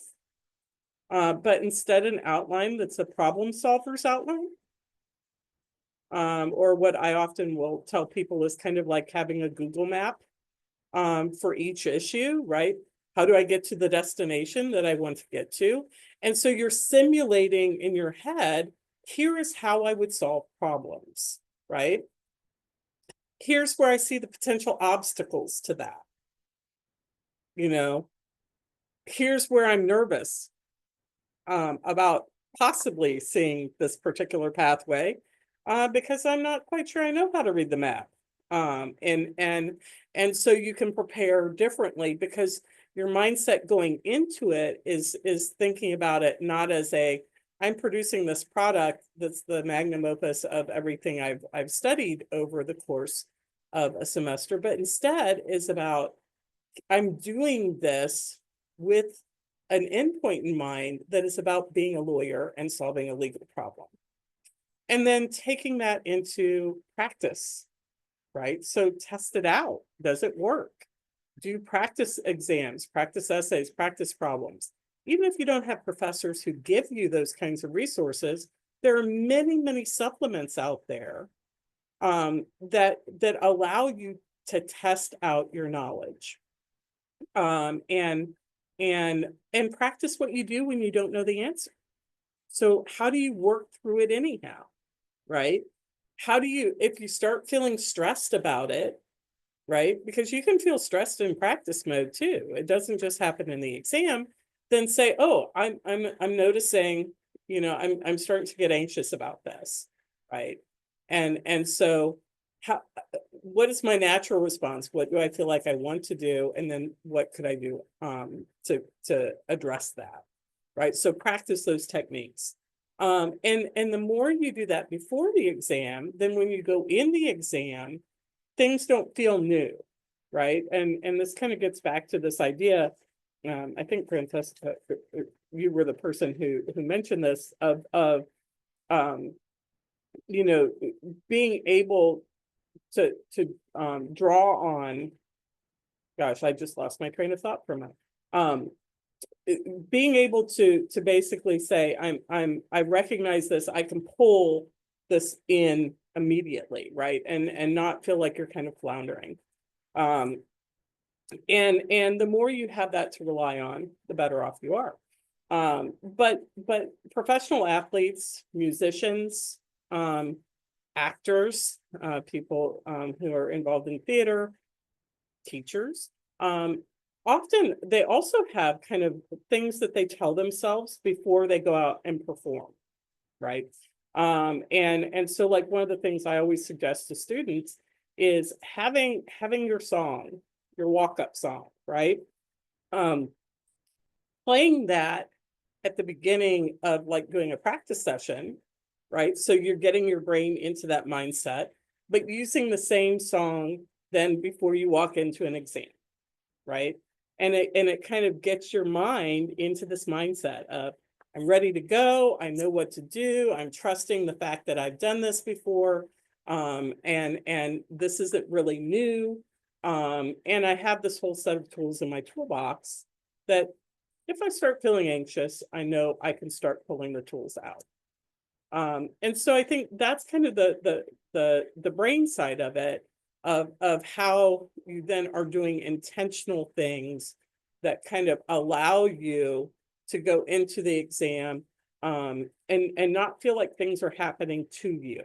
but instead an outline that's a problem solver's outline. Or what I often will tell people is kind of like having a Google map for each issue, right? How do I get to the destination that I want to get to? And so you're simulating in your head, here is how I would solve problems, right? Here's where I see the potential obstacles to that. You know, here's where I'm nervous about possibly seeing this particular pathway because I'm not quite sure I know how to read the map. And so you can prepare differently because your mindset going into it is thinking about it not as I'm producing this product that's the magnum opus of everything I've studied over the course of a semester, but instead is about I'm doing this with an endpoint in mind that is about being a lawyer and solving a legal problem. And then taking that into practice, right? So test it out. Does it work? Do practice exams, practice essays, practice problems. Even if you don't have professors who give you those kinds of resources, there are many, many supplements out there that allow you to test out your knowledge. And practice what you do when you don't know the answer. So how do you work through it anyhow, right? How do you, if you start feeling stressed about it, right? Because you can feel stressed in practice mode too. It doesn't just happen in the exam. Then say, oh, I'm noticing, you know, I'm starting to get anxious about this, right? And so what is my natural response? What do I feel like I want to do? And then what could I do to address that, right? So practice those techniques. And the more you do that before the exam, then when you go in the exam, things don't feel new, right? And this kind of gets back to this idea. I think Francesca, you were the person who mentioned this of you know, being able to draw on. Gosh, I just lost my train of thought for a minute. Being able to basically say, I recognize this, I can pull this in immediately, right? And not feel like you're kind of floundering. And the more you have that to rely on, the better off you are. But professional athletes, musicians, actors, people who are involved in theater, teachers, often they also have kind of things that they tell themselves before they go out and perform, right? And so like one of the things I always suggest to students is having your song, your walk-up song, right? Playing that at the beginning of like doing a practice session, right? So you're getting your brain into that mindset, but using the same song then before you walk into an exam, right? And it kind of gets your mind into this mindset of I'm ready to go, I know what to do, I'm trusting the fact that I've done this before, and this isn't really new, and I have this whole set of tools in my toolbox that if I start feeling anxious, I know I can start pulling the tools out. And so I think that's kind of the brain side of it, of how you then are doing intentional things that kind of allow you to go into the exam and not feel like things are happening to you,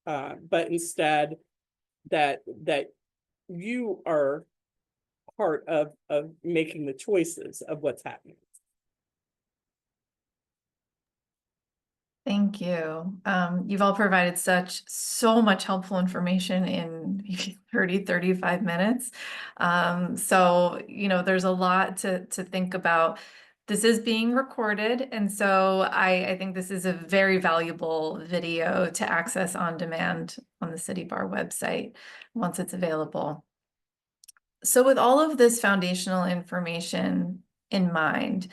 but instead that you are part of making the choices of what's happening. Thank you. You've all provided so much helpful information in 35 minutes. So, you know, there's a lot to think about. This is being recorded, and so I think this is a very valuable video to access on demand on the City Bar website once it's available. So with all of this foundational information in mind,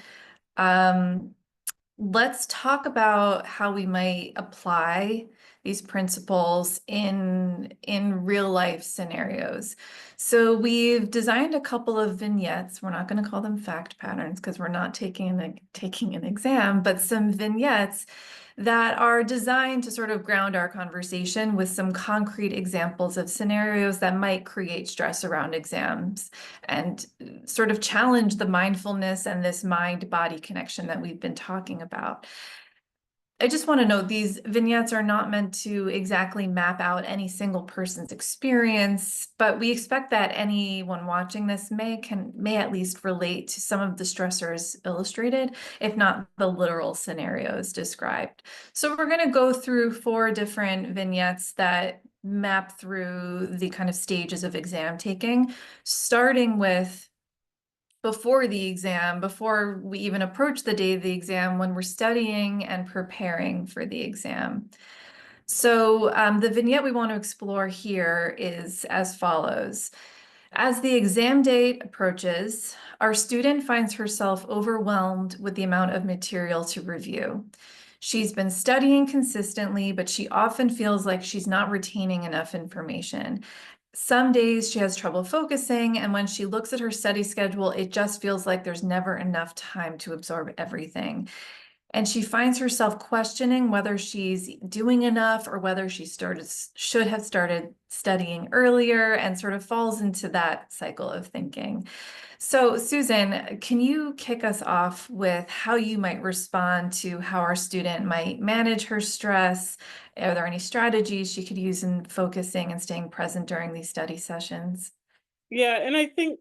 let's talk about how we might apply these principles in real life scenarios. So we've designed a couple of vignettes. We're not going to call them fact patterns because we're not taking an exam, but some vignettes that are designed to sort of ground our conversation with some concrete examples of scenarios that might create stress around exams and sort of challenge the mindfulness and this mind-body connection that we've been talking about. I just want to note these vignettes are not meant to exactly map out any single person's experience, but we expect that anyone watching this may at least relate to some of the stressors illustrated, if not the literal scenarios described. So we're going to go through 4 different vignettes that map through the kind of stages of exam taking, starting with before the exam, before we even approach the day of the exam, when we're studying and preparing for the exam. So the vignette we want to explore here is as follows. As the exam date approaches, our student finds herself overwhelmed with the amount of material to review. She's been studying consistently, but she often feels like she's not retaining enough information. Some days she has trouble focusing, and when she looks at her study schedule, it just feels like there's never enough time to absorb everything. And she finds herself questioning whether she's doing enough or whether she should have started studying earlier, and sort of falls into that cycle of thinking. So, Susan, can you kick us off with how you might respond to how our student might manage her stress? Are there any strategies she could use in focusing and staying present during these study sessions? Yeah, and I think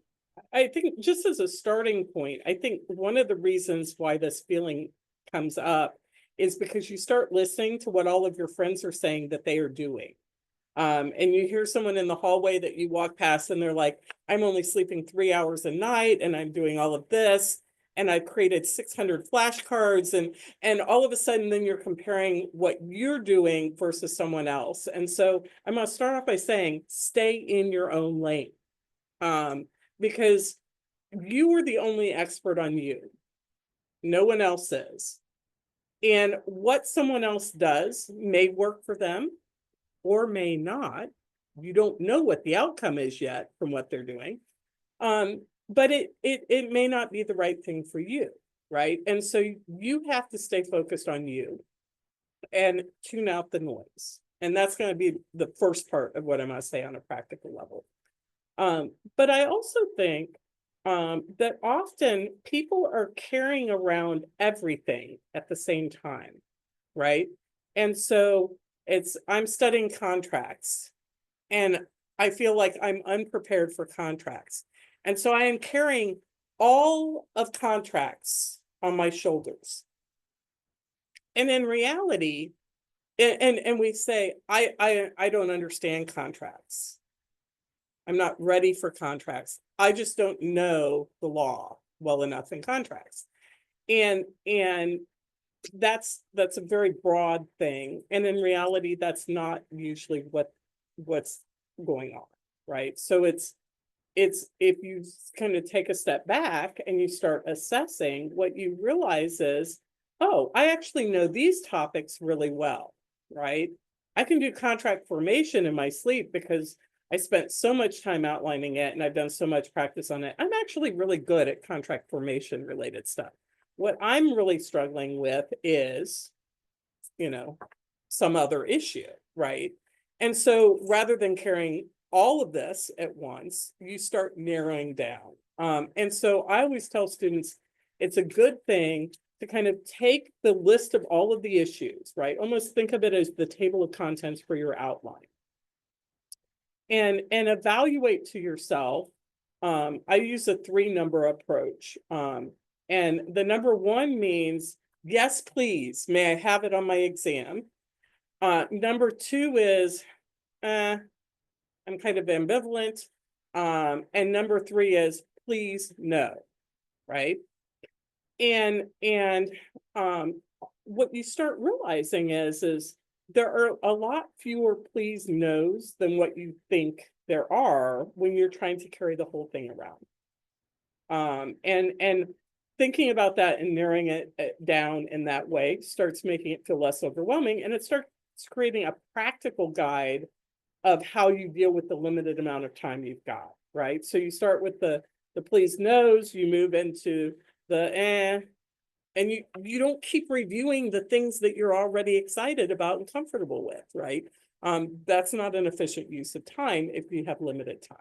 just as a starting point, I think one of the reasons why this feeling comes up is because you start listening to what all of your friends are saying that they are doing. And you hear someone in the hallway that you walk past and they're like, I'm only sleeping 3 hours a night and I'm doing all of this and I've created 600 flashcards, and all of a sudden then you're comparing what you're doing versus someone else. And so I'm going to start off by saying, stay in your own lane, because you are the only expert on you. No one else is. And what someone else does may work for them or may not. You don't know what the outcome is yet from what they're doing. But it may not be the right thing for you, right? And so you have to stay focused on you and tune out the noise. And that's going to be the first part of what I'm going to say on a practical level. But I also think that often people are carrying around everything at the same time, right? And so I'm studying contracts and I feel like I'm unprepared for contracts. And so I am carrying all of contracts on my shoulders. And in reality, and we say, I don't understand contracts. I'm not ready for contracts. I just don't know the law well enough in contracts. And that's a very broad thing. And in reality, that's not usually what's going on, right? So it's if you kind of take a step back and you start assessing, what you realize is, oh, I actually know these topics really well, right? I can do contract formation in my sleep because I spent so much time outlining it and I've done so much practice on it. I'm actually really good at contract formation related stuff. What I'm really struggling with is, some other issue, right? And so rather than carrying all of this at once, you start narrowing down. And so I always tell students, it's a good thing to kind of take the list of all of the issues, right? Almost think of it as the table of contents for your outline. And evaluate to yourself. I use a 3-number approach. And the number 1 means, yes, please, may I have it on my exam? Number 2 is, I'm kind of ambivalent. And number 3 is, please, no, right? what you start realizing is there are a lot fewer please no's than what you think there are when you're trying to carry the whole thing around. And thinking about that and narrowing it down in that way starts making it feel less overwhelming, and it starts creating a practical guide of how you deal with the limited amount of time you've got, right? So you start with the please no's, you move into the and you don't keep reviewing the things that you're already excited about and comfortable with, right? That's not an efficient use of time if you have limited time.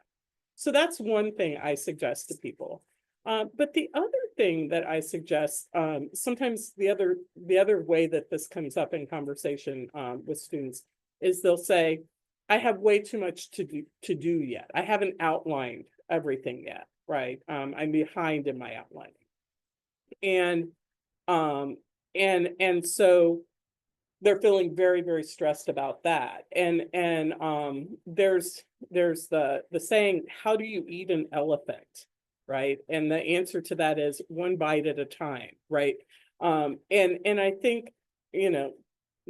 So that's one thing I suggest to people. But the other thing that I suggest, sometimes the other way that this comes up in conversation with students is they'll say, I have way too much to do yet. I haven't outlined everything yet, right? I'm behind in my outlining. And so they're feeling very, very stressed about that. And there's the saying, how do you eat an elephant? Right. And the answer to that is one bite at a time. Right. And I think,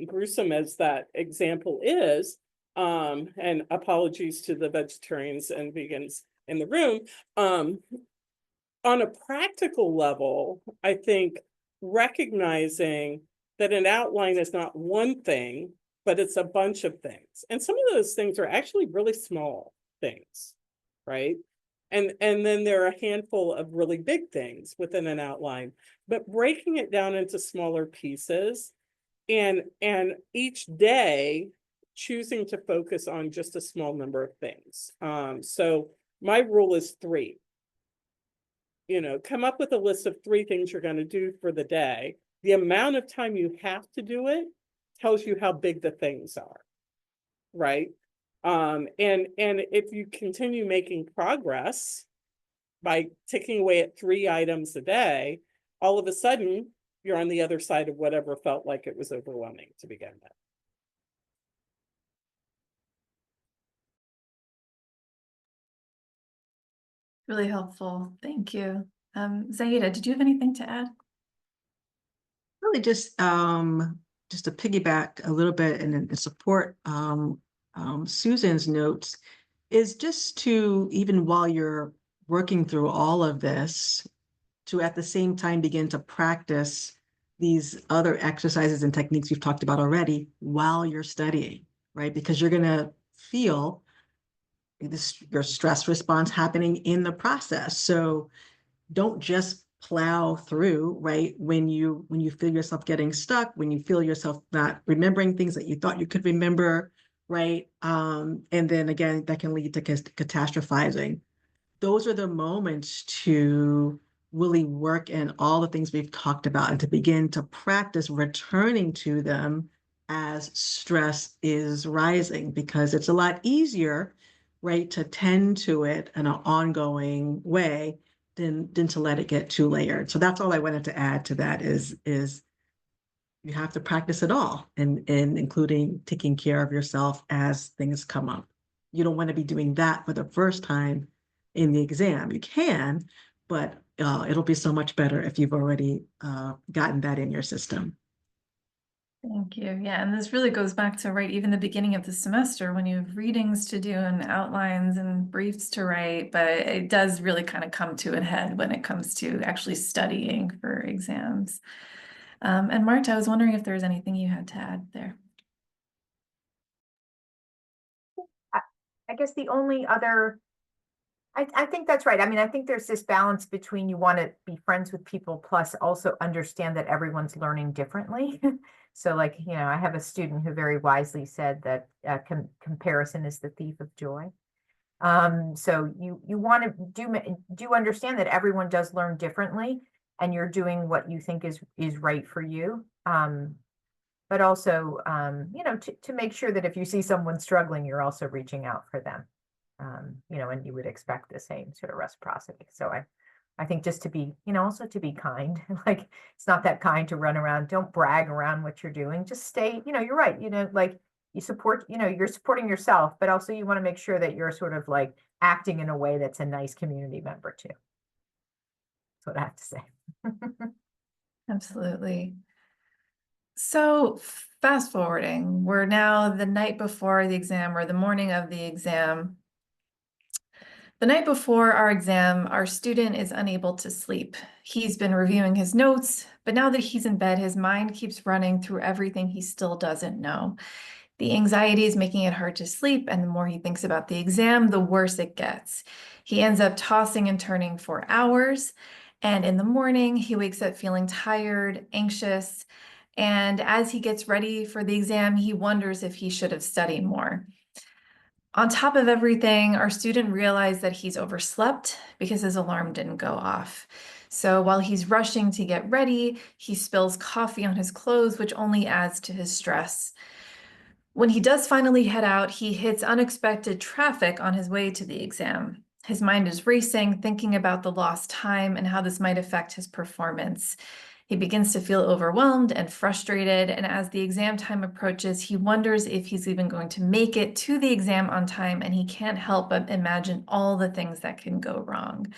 gruesome as that example is, and apologies to the vegetarians and vegans in the room, on a practical level, I think recognizing that an outline is not one thing, but it's a bunch of things. And some of those things are actually really small things, right? And then there are a handful of really big things within an outline, but breaking it down into smaller pieces and each day choosing to focus on just a small number of things. So my rule is 3. Come up with a list of 3 things you're going to do for the day. The amount of time you have to do it tells you how big the things are, right? And if you continue making progress by ticking away at 3 items a day, all of a sudden you're on the other side of whatever felt like it was overwhelming to begin with. Really helpful. Thank you. Ziedah, did you have anything to add? Really just to piggyback a little bit and support Susan's notes is just to, even while you're working through all of this, to at the same time begin to practice these other exercises and techniques we've talked about already while you're studying, right? Because you're going to feel your stress response happening in the process. So don't just plow through, right? When you feel yourself getting stuck, when you feel yourself not remembering things that you thought you could remember, right? And then again, that can lead to catastrophizing. Those are the moments to really work in all the things we've talked about and to begin to practice returning to them as stress is rising, because it's a lot easier, right, to tend to it in an ongoing way than to let it get too layered. So that's all I wanted to add to that is you have to practice it all, and including taking care of yourself as things come up. You don't want to be doing that for the first time in the exam. You can, but it'll be so much better if you've already gotten that in your system. Thank you. Yeah, and this really goes back to, right, even the beginning of the semester when you have readings to do and outlines and briefs to write, but it does really kind of come to a head when it comes to actually studying for exams. And Marta, I was wondering if there was anything you had to add there. I guess the only other, I think that's right. I mean, I think there's this balance between you want to be friends with people, plus also understand that everyone's learning differently. So like, I have a student who very wisely said that comparison is the thief of joy. So you want to do understand that everyone does learn differently, and you're doing what you think is right for you. But also, to make sure that if you see someone struggling, you're also reaching out for them. And you would expect the same sort of reciprocity. So I think just to be, also to be kind, like it's not that kind to run around, don't brag around what you're doing, just stay, you're right. Like you support, you're supporting yourself, but also you want to make sure that you're sort of like acting in a way that's a nice community member too. That's what I have to say. Absolutely. So fast forwarding, we're now the night before the exam or the morning of the exam. The night before our exam, our student is unable to sleep. He's been reviewing his notes, but now that he's in bed, his mind keeps running through everything he still doesn't know. The anxiety is making it hard to sleep, and the more he thinks about the exam, the worse it gets. He ends up tossing and turning for hours, and in the morning, he wakes up feeling tired, anxious, and as he gets ready for the exam, he wonders if he should have studied more. On top of everything, our student realized that he's overslept because his alarm didn't go off. So while he's rushing to get ready, he spills coffee on his clothes, which only adds to his stress. When he does finally head out, he hits unexpected traffic on his way to the exam. His mind is racing, thinking about the lost time and how this might affect his performance. He begins to feel overwhelmed and frustrated, and as the exam time approaches, he wonders if he's even going to make it to the exam on time, and he can't help but imagine all the things that can go wrong.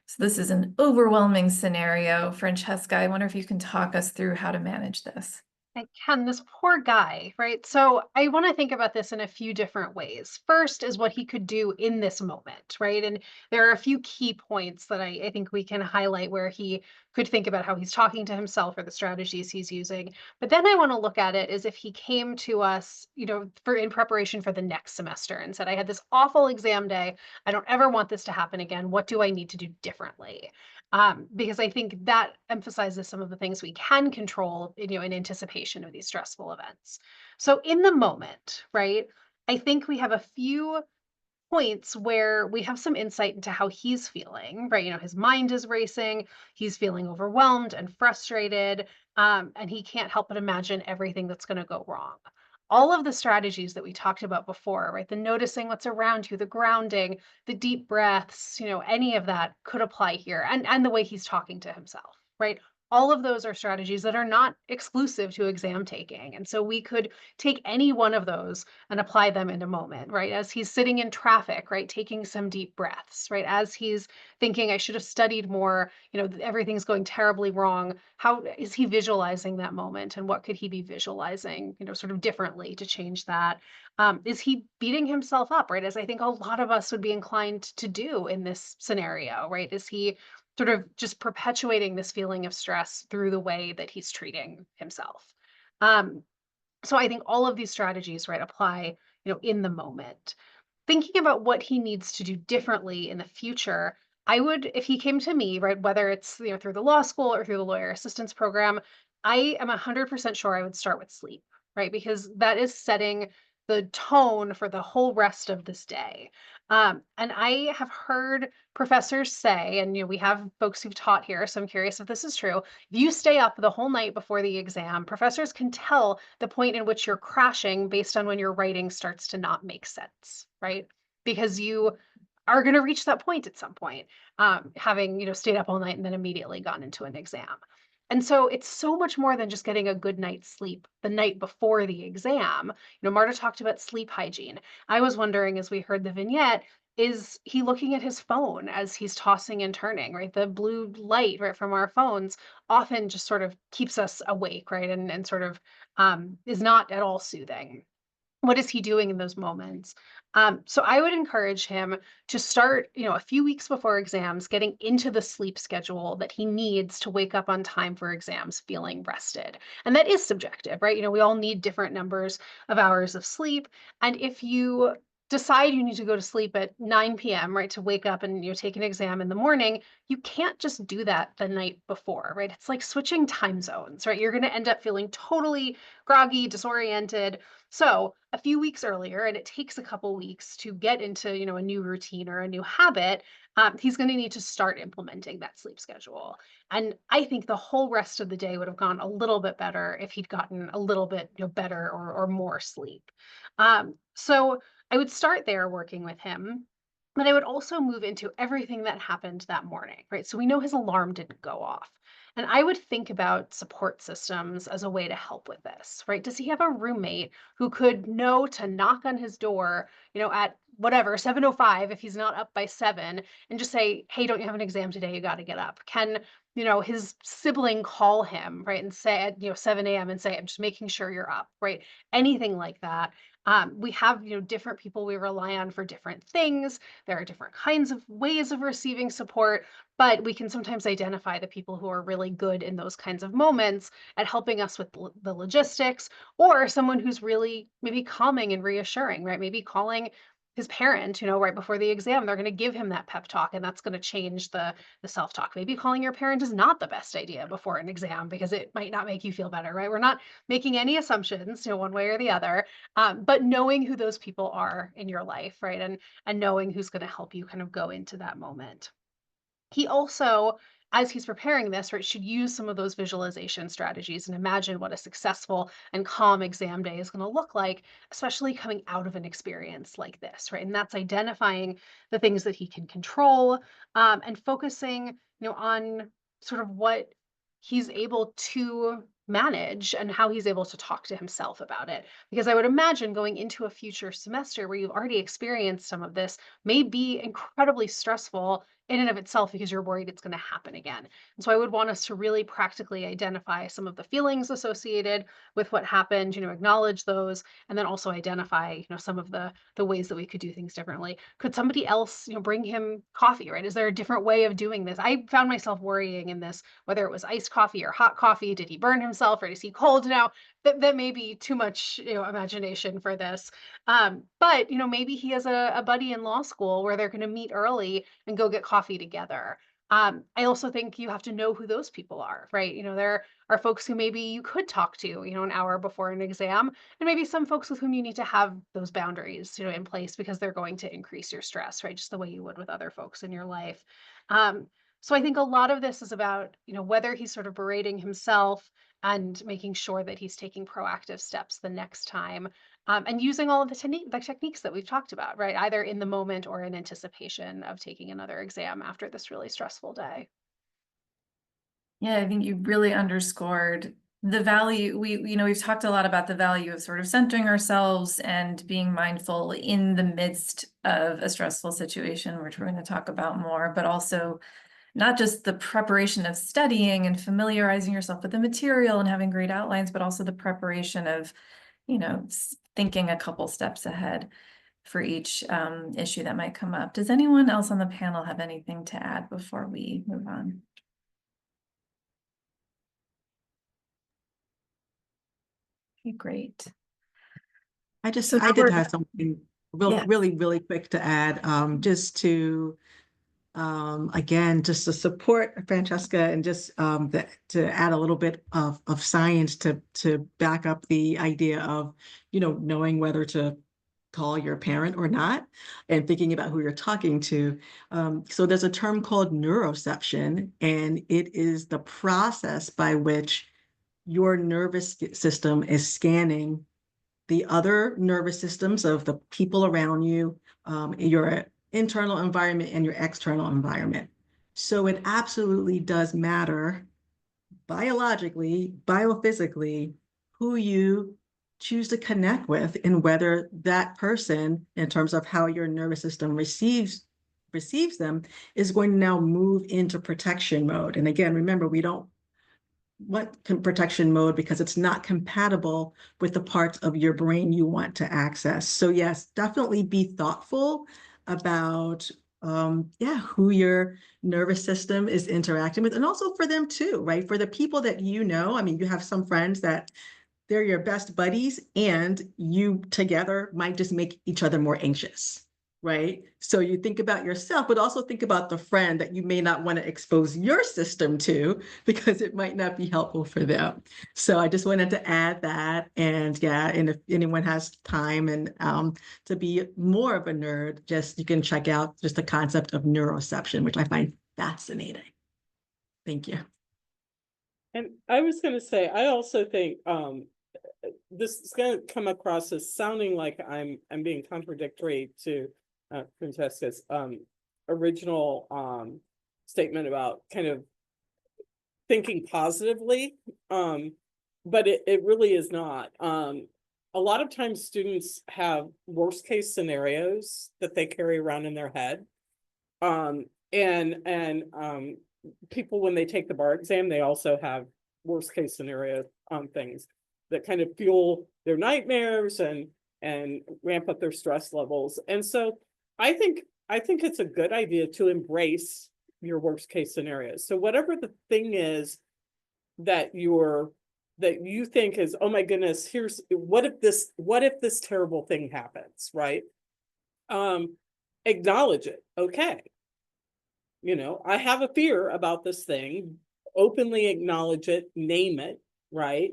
So this is an overwhelming scenario. Francesca, I wonder if you can talk us through how to manage this. And Ken, this poor guy, right? So I want to think about this in a few different ways. First is what he could do in this moment, right? And there are a few key points that I think we can highlight where he could think about how he's talking to himself or the strategies he's using. But then I want to look at it as if he came to us, for in preparation for the next semester and said, I had this awful exam day. I don't ever want this to happen again. What do I need to do differently? Because I think that emphasizes some of the things we can control, in anticipation of these stressful events. So in the moment, right, I think we have a few points where we have some insight into how he's feeling, right? His mind is racing, he's feeling overwhelmed and frustrated, and he can't help but imagine everything that's going to go wrong. All of the strategies that we talked about before, right? The noticing what's around you, the grounding, the deep breaths, any of that could apply here, and the way he's talking to himself, right? All of those are strategies that are not exclusive to exam taking. And so we could take any one of those and apply them in a moment, right? As he's sitting in traffic, right? Taking some deep breaths, right? As he's thinking, I should have studied more, everything's going terribly wrong. How is he visualizing that moment? And what could he be visualizing, sort of differently to change that? Is he beating himself up, right? As I think a lot of us would be inclined to do in this scenario, right? Is he sort of just perpetuating this feeling of stress through the way that he's treating himself? Um, so I think all of these strategies, right, apply, in the moment. Thinking about what he needs to do differently in the future, I would, if he came to me, right, whether it's, through the law school or through the lawyer assistance program, I am 100% sure I would start with sleep, right? Because that is setting the tone for the whole rest of this day. And I have heard professors say, and we have folks who've taught here, so I'm curious if this is true. If you stay up the whole night before the exam, professors can tell the point in which you're crashing based on when your writing starts to not make sense, right? Because you are going to reach that point at some point, having stayed up all night and then immediately gone into an exam. And so it's so much more than just getting a good night's sleep the night before the exam. Marta talked about sleep hygiene. I was wondering, as we heard the vignette, is he looking at his phone as he's tossing and turning, right? The blue light, right, from our phones often just sort of keeps us awake, right? And sort of is not at all soothing. What is he doing in those moments? So I would encourage him to start, a few weeks before exams, getting into the sleep schedule that he needs to wake up on time for exams, feeling rested. And that is subjective, right? We all need different numbers of hours of sleep. And if you decide you need to go to sleep at 9 p.m., right, to wake up and take an exam in the morning, you can't just do that the night before, right? It's like switching time zones, right? You're going to end up feeling totally groggy, disoriented. So a few weeks earlier, and it takes a couple weeks to get into, a new routine or a new habit, he's going to need to start implementing that sleep schedule. And I think the whole rest of the day would have gone a little bit better if he'd gotten a little bit, better or more sleep. So I would start there working with him. But I would also move into everything that happened that morning, right? So we know his alarm didn't go off. And I would think about support systems as a way to help with this, right? Does he have a roommate who could know to knock on his door, at whatever, 7:05 if he's not up by 7, and just say, hey, don't you have an exam today? You got to get up. Can his sibling call him, right, and say at 7 a.m. and say, I'm just making sure you're up, right? Anything like that. We have different people we rely on for different things. There are different kinds of ways of receiving support, but we can sometimes identify the people who are really good in those kinds of moments at helping us with the logistics, or someone who's really maybe calming and reassuring, right? Maybe calling his parent, right before the exam, they're going to give him that pep talk, and that's going to change the self-talk. Maybe calling your parent is not the best idea before an exam because it might not make you feel better, right? We're not making any assumptions, one way or the other, but knowing who those people are in your life, right? And knowing who's going to help you kind of go into that moment. He also, as he's preparing this, right, should use some of those visualization strategies and imagine what a successful and calm exam day is going to look like, especially coming out of an experience like this, right? And that's identifying the things that he can control, and focusing, on sort of what he's able to manage and how he's able to talk to himself about it. Because I would imagine going into a future semester where you've already experienced some of this may be incredibly stressful in and of itself because you're worried it's going to happen again. And so I would want us to really practically identify some of the feelings associated with what happened, acknowledge those, and then also identify, some of the ways that we could do things differently. Could somebody else, bring him coffee, right? Is there a different way of doing this? I found myself worrying in this, whether it was iced coffee or hot coffee. Did he burn himself, or is he cold now? That may be too much, imagination for this. But maybe he has a buddy in law school where they're going to meet early and go get coffee together. I also think you have to know who those people are, right? There are folks who maybe you could talk to, an hour before an exam, and maybe some folks with whom you need to have those boundaries, in place because they're going to increase your stress, right? Just the way you would with other folks in your life. So I think a lot of this is about, whether he's sort of berating himself and making sure that he's taking proactive steps the next time, and using all of the techniques that we've talked about, right? Either in the moment or in anticipation of taking another exam after this really stressful day. Yeah, I think you really underscored the value. We've talked a lot about the value of sort of centering ourselves and being mindful in the midst of a stressful situation, which we're going to talk about more, but also not just the preparation of studying and familiarizing yourself with the material and having great outlines, but also the preparation of, thinking a couple steps ahead for each issue that might come up. Does anyone else on the panel have anything to add before we move on? Okay, great. I So did we're- have something Yeah. really quick to add, just to again, just to support Francesca and just to add a little bit of science to back up the idea of, knowing whether to call your parent or not and thinking about who you're talking to. So there's a term called neuroception, and it is the process by which your nervous system is scanning the other nervous systems of the people around you, your internal environment and your external environment. So it absolutely does matter biologically, biophysically, who you choose to connect with and whether that person, in terms of how your nervous system receives them, is going to now move into protection mode. And again, remember, we don't want protection mode because it's not compatible with the parts of your brain you want to access. So yes, definitely be thoughtful about who your nervous system is interacting with, and also for them too, right? For the people that I mean, you have some friends that they're your best buddies, and you together might just make each other more anxious, right? So you think about yourself, but also think about the friend that you may not want to expose your system to because it might not be helpful for them. So I just wanted to add that. And yeah, and if anyone has time and to be more of a nerd, you can check out just the concept of neuroception, which I find fascinating. Thank you. And I was going to say, I also think this is going to come across as sounding like I'm being contradictory to Francesca's original statement about kind of thinking positively, but it really is not. A lot of times students have worst case scenarios that they carry around in their head, and people, when they take the bar exam, they also have worst case scenario things that kind of fuel their nightmares and ramp up their stress levels. And so I think it's a good idea to embrace your worst case scenarios. So whatever the thing is that you think is, oh my goodness, here's what if this terrible thing happens, right? Acknowledge it. Okay. I have a fear about this thing, openly acknowledge it, name it, right?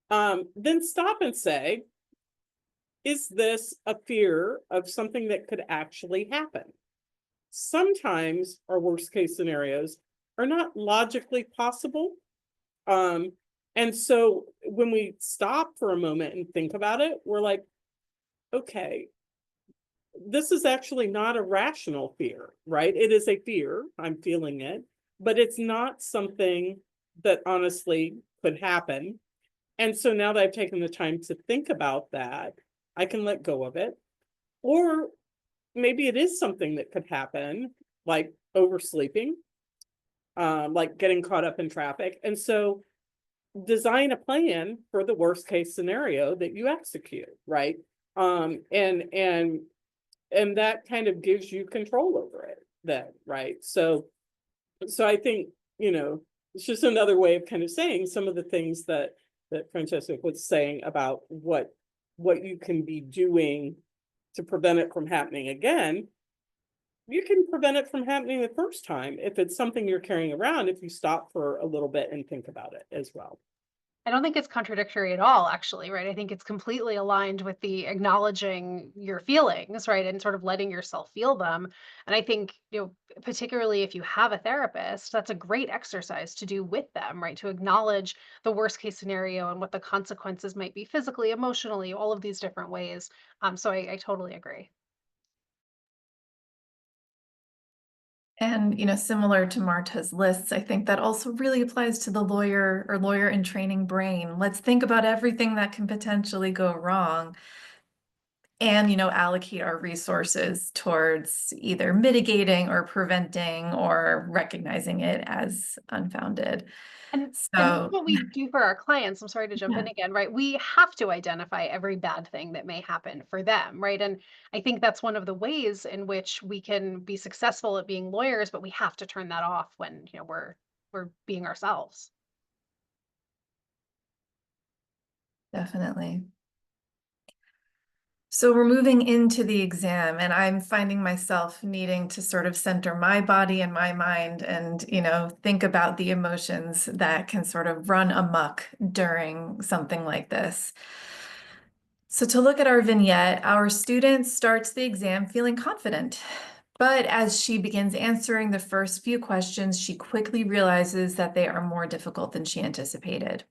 Then stop and say, is this a fear of something that could actually happen? Sometimes our worst case scenarios are not logically possible. And so when we stop for a moment and think about it, we're like, okay, this is actually not a rational fear, right? It is a fear, I'm feeling it, but it's not something that honestly could happen. And so now that I've taken the time to think about that, I can let go of it. Or maybe it is something that could happen, like oversleeping, like getting caught up in traffic. And so design a plan for the worst case scenario that you execute, right? And that kind of gives you control over it then, right? So I think, it's just another way of kind of saying some of the things that Francesca was saying about what you can be doing to prevent it from happening again. You can prevent it from happening the first time if it's something you're carrying around, if you stop for a little bit and think about it as well. I don't think it's contradictory at all, actually, right? I think it's completely aligned with the acknowledging your feelings, right? And sort of letting yourself feel them. And I think, particularly if you have a therapist, that's a great exercise to do with them, right? To acknowledge the worst case scenario and what the consequences might be physically, emotionally, all of these different ways. So I totally agree. And, similar to Marta's lists, I think that also really applies to the lawyer in training brain. Let's think about everything that can potentially go wrong and, allocate our resources towards either mitigating or preventing or recognizing it as unfounded. And So that's what we do for our clients. I'm sorry to jump in yeah, again, right? We have to identify every bad thing that may happen for them, right? And I think that's one of the ways in which we can be successful at being lawyers, but we have to turn that off when, we're being ourselves. definitely. So we're moving into the exam, and I'm finding myself needing to sort of center my body and my mind and, think about the emotions that can sort of run amok during something like this. So to look at our vignette, our student starts the exam feeling confident. But as she begins answering the first few questions, she quickly realizes that they are more difficult than she anticipated.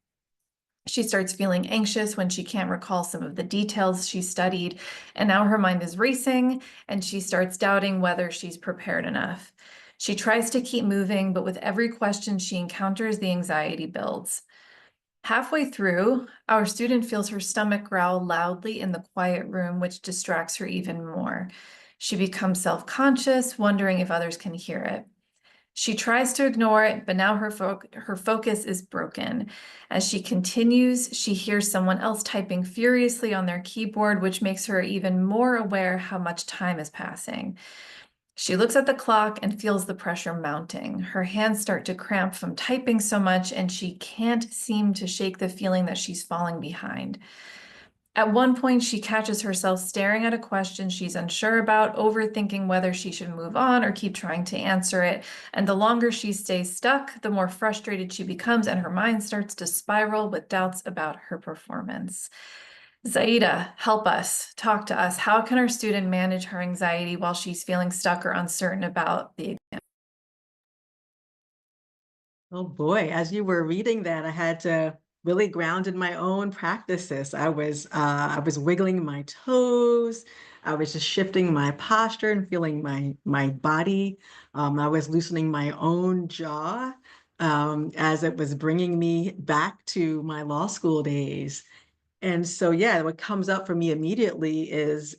She starts feeling anxious when she can't recall some of the details she studied, and now her mind is racing, and she starts doubting whether she's prepared enough. She tries to keep moving, but with every question she encounters, the anxiety builds. Halfway through, our student feels her stomach growl loudly in the quiet room, which distracts her even more. She becomes self-conscious, wondering if others can hear it. She tries to ignore it, but now her focus is broken. As she continues, she hears someone else typing furiously on their keyboard, which makes her even more aware how much time is passing. She looks at the clock and feels the pressure mounting. Her hands start to cramp from typing so much, and she can't seem to shake the feeling that she's falling behind. At one point, she catches herself staring at a question she's unsure about, overthinking whether she should move on or keep trying to answer it. And the longer she stays stuck, the more frustrated she becomes, and her mind starts to spiral with doubts about her performance. Ziedah, help us, talk to us. How can our student manage her anxiety while she's feeling stuck or uncertain about the exam? Oh boy, as you were reading that, I had to really ground in my own practices. I was wiggling my toes. I was just shifting my posture and feeling my body. I was loosening my own jaw as it was bringing me back to my law school days. And so, yeah, what comes up for me immediately is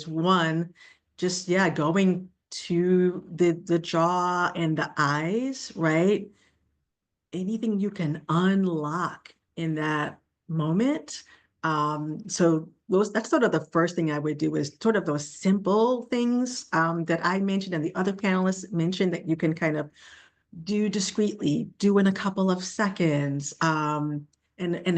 one, just, yeah, going to the jaw and the eyes, right? Anything you can unlock in that moment. So that's sort of the first thing I would do, is sort of those simple things that I mentioned and the other panelists mentioned that you can kind of do discreetly, do in a couple of seconds. And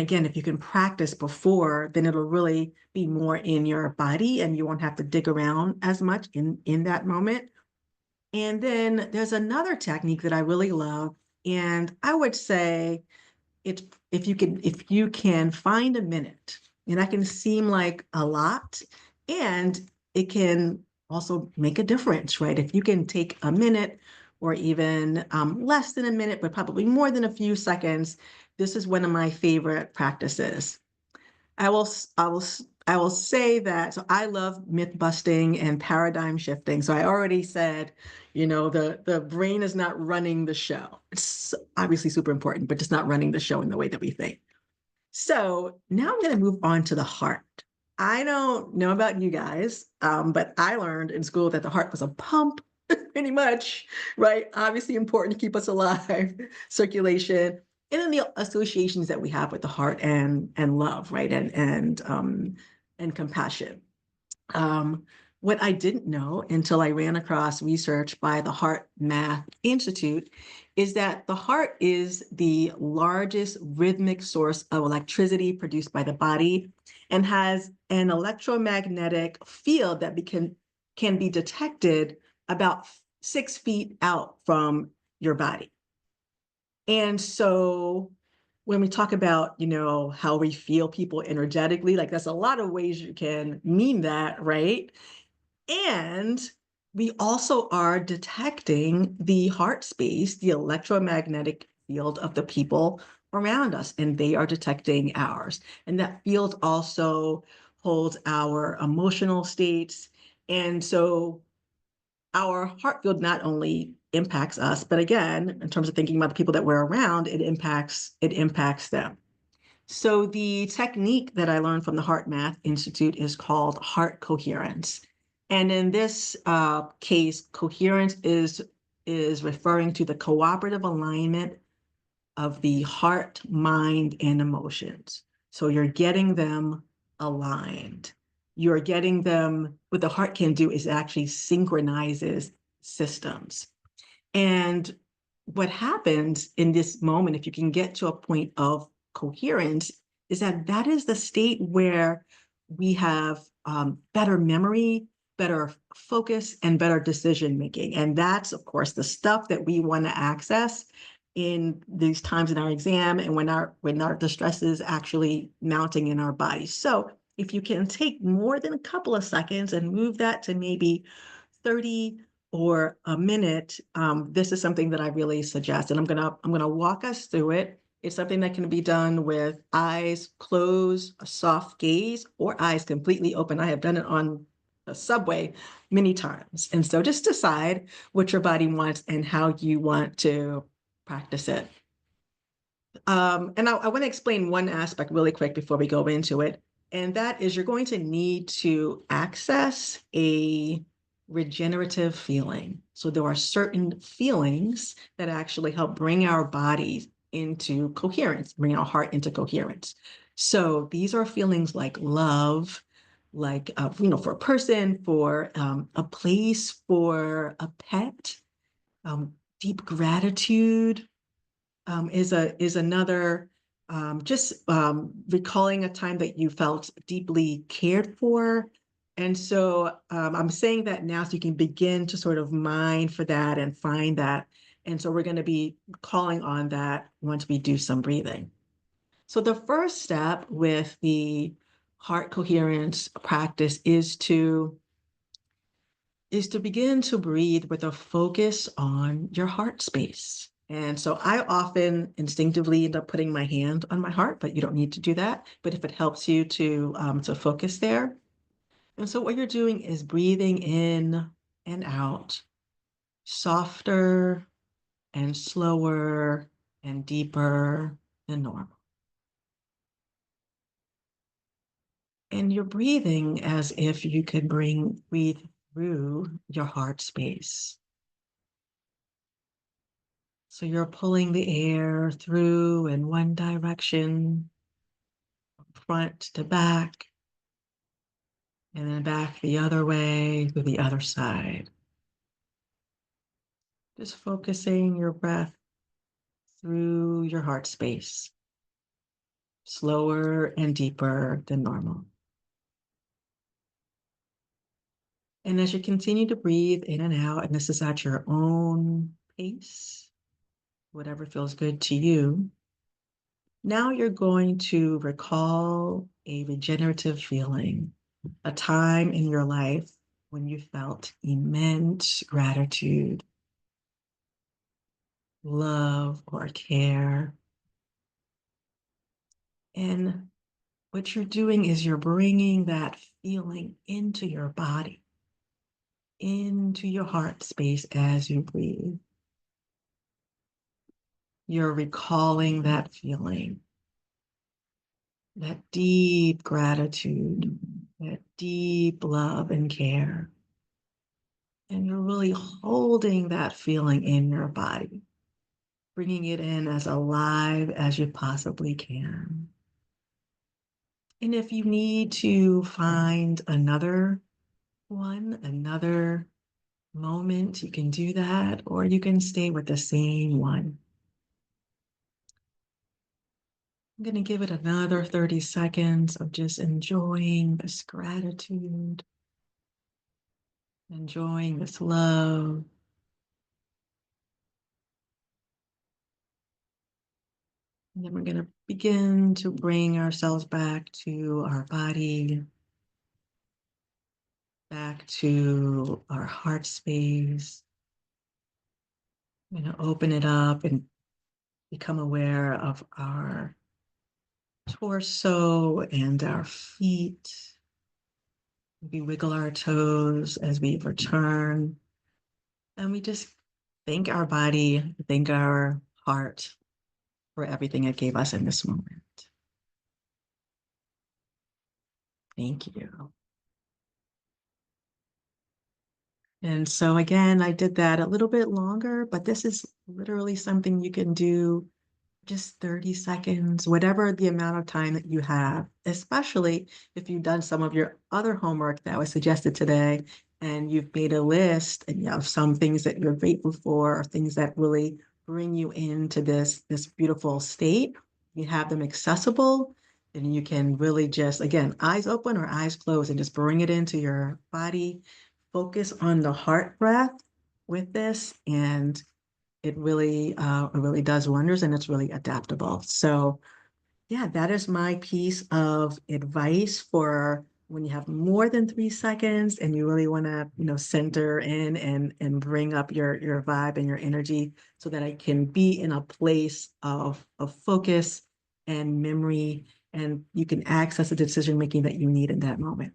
again, if you can practice before, then it'll really be more in your body and you won't have to dig around as much in that moment. And then there's another technique that I really love. And I would say it's, if you can find a minute, and that can seem like a lot, and it can also make a difference, right? If you can take a minute or even less than a minute, but probably more than a few seconds, this is one of my favorite practices. I will say that, so I love myth busting and paradigm shifting. So I already said, the brain is not running the show. It's obviously super important, but just not running the show in the way that we think. So now I'm going to move on to the heart. I don't know about you guys, but I learned in school that the heart was a pump, pretty much, right? Obviously important to keep us alive, circulation, and then the associations that we have with the heart and love, right? And compassion. What I didn't know until I ran across research by the HeartMath Institute is that the heart is the largest rhythmic source of electricity produced by the body and has an electromagnetic field that can be detected about 6 feet out from your body. And so when we talk about, how we feel people energetically, like that's a lot of ways you can mean that, right? And we also are detecting the heart space, the electromagnetic field of the people around us, and they are detecting ours. And that field also holds our emotional states. And so our heart field not only impacts us, but again, in terms of thinking about the people that we're around, it impacts them. So the technique that I learned from the HeartMath Institute is called heart coherence. And in this case, coherence is referring to the cooperative alignment of the heart, mind, and emotions. So you're getting them aligned. You're getting them, what the heart can do is actually synchronizes systems. And what happens in this moment, if you can get to a point of coherence, is that is the state where we have better memory, better focus, and better decision making. And that's, of course, the stuff that we want to access in these times in our exam and when the stress is actually mounting in our bodies. So if you can take more than a couple of seconds and move that to maybe 30 or a minute, this is something that I really suggest. And I'm gonna walk us through it. It's something that can be done with eyes closed, a soft gaze, or eyes completely open. I have done it on the subway many times. And so just decide what your body wants and how you want to practice it. And I want to explain one aspect really quick before we go into it. And that is you're going to need to access a regenerative feeling. So there are certain feelings that actually help bring our bodies into coherence, bring our heart into coherence. So these are feelings like love, like, for a person, for a place, for a pet, deep gratitude, is another, just recalling a time that you felt deeply cared for. And so I'm saying that now so you can begin to sort of mine for that and find that. And so we're going to be calling on that once we do some breathing. So the first step with the heart coherence practice is to begin to breathe with a focus on your heart space. And so I often instinctively end up putting my hand on my heart, but you don't need to do that. But if it helps you to focus there. And so what you're doing is breathing in and out, softer and slower and deeper than normal. And you're breathing as if you could breathe through your heart space. So you're pulling the air through in one direction, front to back, and then back the other way through the other side. Just focusing your breath through your heart space, slower and deeper than normal. And as you continue to breathe in and out, and this is at your own pace, whatever feels good to you, now you're going to recall a regenerative feeling, a time in your life when you felt immense gratitude, love, or care. And what you're doing is you're bringing that feeling into your body, into your heart space as you breathe. You're recalling that feeling, that deep gratitude, that deep love and care. And you're really holding that feeling in your body, bringing it in as alive as you possibly can. And if you need to find another moment, you can do that, or you can stay with the same one. I'm going to give it another 30 seconds of just enjoying this gratitude, enjoying this love. And then we're going to begin to bring ourselves back to our body, back to our heart space. I'm going to open it up and become aware of our torso and our feet. We wiggle our toes as we return. And we just thank our body, thank our heart for everything it gave us in this moment. Thank you. And so again, I did that a little bit longer, but this is literally something you can do just 30 seconds, whatever the amount of time that you have, especially if you've done some of your other homework that was suggested today and you've made a list and you have some things that you're grateful for or things that really bring you into this beautiful state. You have them accessible, and you can really just, again, eyes open or eyes closed, and just bring it into your body. Focus on the heart breath with this, and it really does wonders, and it's really adaptable. So yeah, that is my piece of advice for when you have more than 3 seconds and you really want to, center in and bring up your vibe and your energy so that I can be in a place of focus and memory, and you can access the decision making that you need in that moment.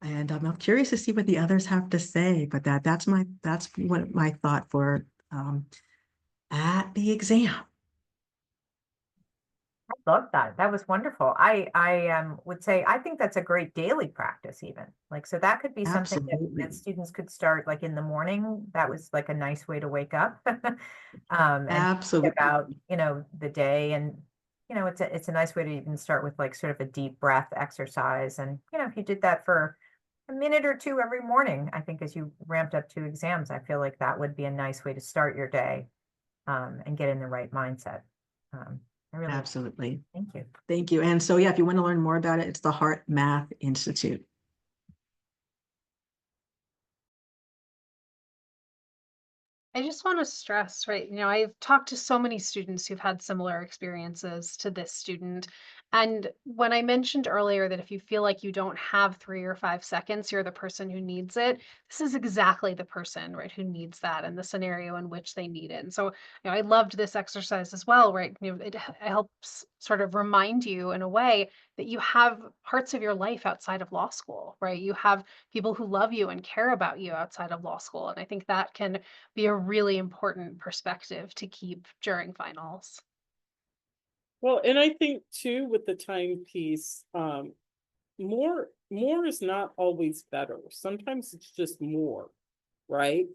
And I'm curious to see what the others have to say, but that's what my thought for at the exam. I love that. That was wonderful. I would say I think that's a great daily practice even. Like, so that could be something Absolutely. that students could start like in the morning. That was like a nice way to wake up. And think Absolutely. about, the day, and it's a nice way to even start with like sort of a deep breath exercise. And if you did that for a minute or two every morning, I think as you ramped up to exams, I feel like that would be a nice way to start your day, and get in the right mindset. I really Absolutely. Thank you. Thank you. And so, yeah, if you want to learn more about it, it's the HeartMath Institute. I just want to stress, right? I've talked to so many students who've had similar experiences to this student. And when I mentioned earlier that if you feel like you don't have 3 or 5 seconds, you're the person who needs it. This is exactly the person, right, who needs that and the scenario in which they need it. And so, I loved this exercise as well, right? It helps sort of remind you in a way that you have parts of your life outside of law school, right? You have people who love you and care about you outside of law school. And I think that can be a really important perspective to keep during finals. Well, and I think too, with the time piece, more is not always better. Sometimes it's just more, right?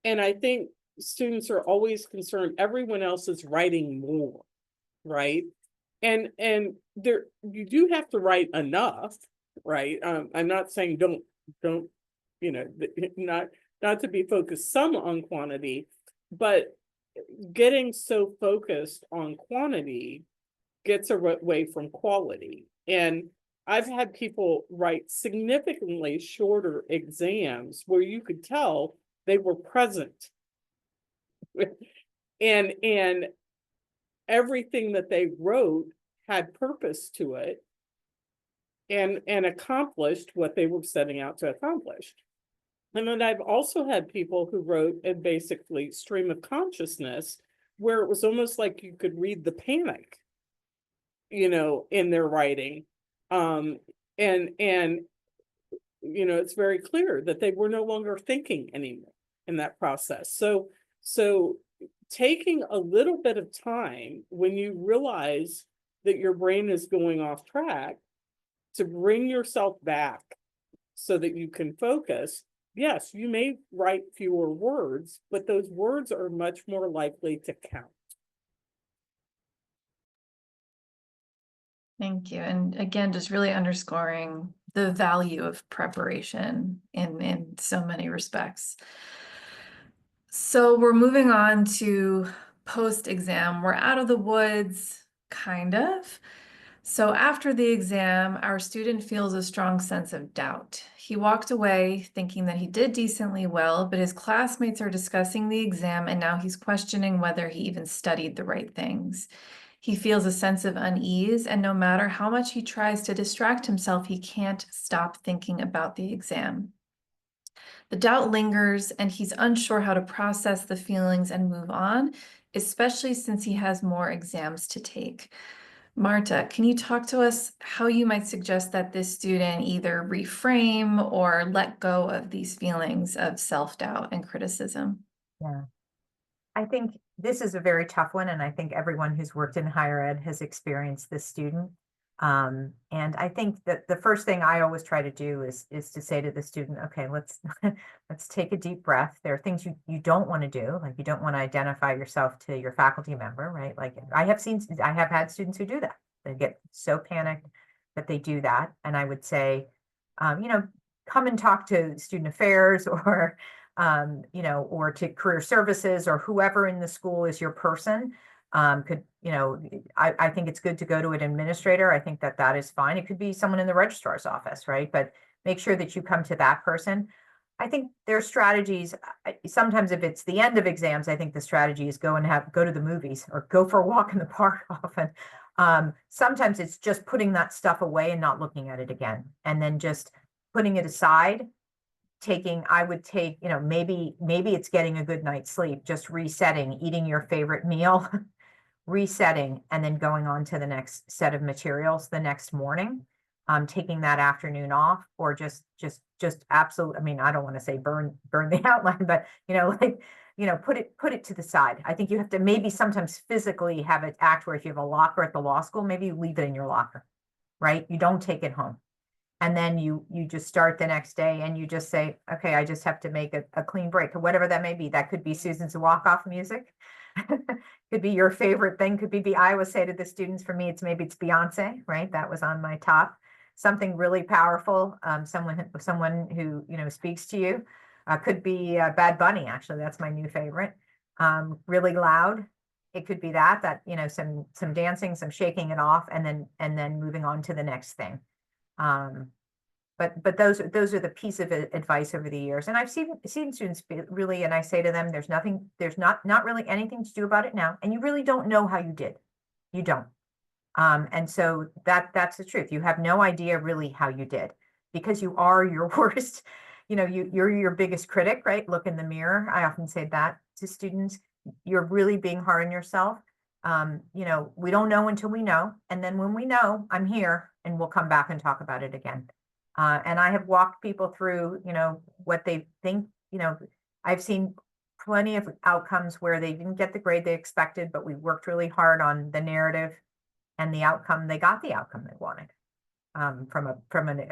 And I think students are always concerned everyone else is writing more, right? And there, you do have to write enough, right? I'm not saying don't, you know, not to be focused some on quantity, but getting so focused on quantity gets away from quality. And I've had people write significantly shorter exams where you could tell they were present. and everything that they wrote had purpose to it and accomplished what they were setting out to accomplish. And then I've also had people who wrote in basically stream of consciousness, where it was almost like you could read the panic, you know, in their writing. And you know, it's very clear that they were no longer thinking anymore in that process. So taking a little bit of time when you realize that your brain is going off track to bring yourself back so that you can focus. Yes, you may write fewer words, but those words are much more likely to count. Thank you. And again, just really underscoring the value of preparation in so many respects. So we're moving on to post-exam. We're out of the woods, kind of. So after the exam, our student feels a strong sense of doubt. He walked away thinking that he did decently well, but his classmates are discussing the exam and now he's questioning whether he even studied the right things. He feels a sense of unease, and no matter how much he tries to distract himself, he can't stop thinking about the exam. The doubt lingers, and he's unsure how to process the feelings and move on, especially since he has more exams to take. Marta, can you talk to us how you might suggest that this student either reframe or let go of these feelings of self-doubt and criticism? Yeah. I think this is a very tough one, and I think everyone who's worked in higher ed has experienced this student. And I think that the first thing I always try to do is to say to the student, okay, let's take a deep breath. There are things you don't want to do, like you don't want to identify yourself to your faculty member, right? Like I have had students who do that. They get so panicked that they do that. And I would say, you know, come and talk to student affairs or you know, or to career services or whoever in the school is your person. Could, you know, I think it's good to go to an administrator. I think that is fine. It could be someone in the registrar's office, right? But make sure that you come to that person. I think there's strategies. Sometimes if it's the end of exams, I think the strategy is go to the movies or go for a walk in the park often. Sometimes it's just putting that stuff away and not looking at it again, and then just putting it aside. I would take, you know, maybe it's getting a good night's sleep, just resetting, eating your favorite meal, resetting, and then going on to the next set of materials the next morning, taking that afternoon off, or just absolutely, I mean, I don't want to say burn the outline, but, you know, like, you know, put it to the side. I think you have to maybe sometimes physically have it act where if you have a locker at the law school, maybe you leave it in your locker, right? You don't take it home. And then you just start the next day and you just say, okay, I just have to make a clean break, or whatever that may be. That could be Susan's walk-off music. Could be your favorite thing. Could be I always say to the students, for me, maybe it's Beyonce, right? That was on my top. Something really powerful. Someone who, you know, speaks to you. Could be Bad Bunny, actually. That's my new favorite. Really loud. It could be that, you know, some dancing, some shaking it off, and then moving on to the next thing. But those are the piece of advice over the years. And I've seen students really, and I say to them, there's not really anything to do about it now. And you really don't know how you did. You don't. And so that's the truth. You have no idea really how you did, because you are your worst, you know, you're your biggest critic, right? Look in the mirror. I often say that to students. You're really being hard on yourself. You know, we don't know until we know. And then when we know, I'm here and we'll come back and talk about it again. And I have walked people through, you know, what they think, you know, I've seen plenty of outcomes where they didn't get the grade they expected, but we worked really hard on the narrative and the outcome. They got the outcome they wanted. from a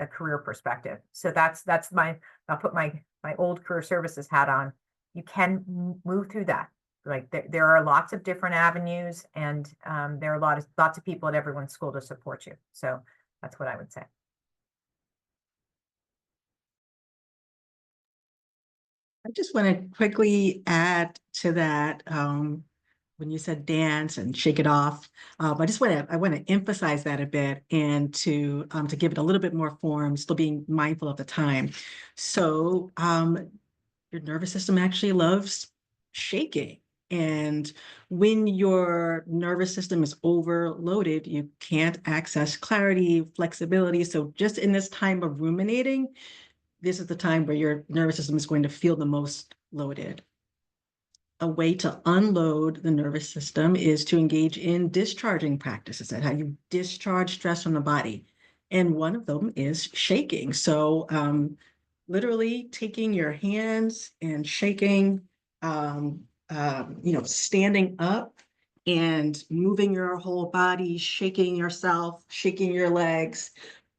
career perspective. So I'll put my old career services hat on. You can move through that. Like there are lots of different avenues, and there are lots of people at everyone's school to support you. So that's what I would say. I just want to quickly add to that. When you said dance and shake it off, I want to emphasize that a bit, and to give it a little bit more form, still being mindful of the time. So your nervous system actually loves shaking. And when your nervous system is overloaded, you can't access clarity, flexibility. So just in this time of ruminating, this is the time where your nervous system is going to feel the most loaded. A way to unload the nervous system is to engage in discharging practices, that how you discharge stress from the body. And one of them is shaking. So literally taking your hands and shaking, standing up and moving your whole body, shaking yourself, shaking your legs,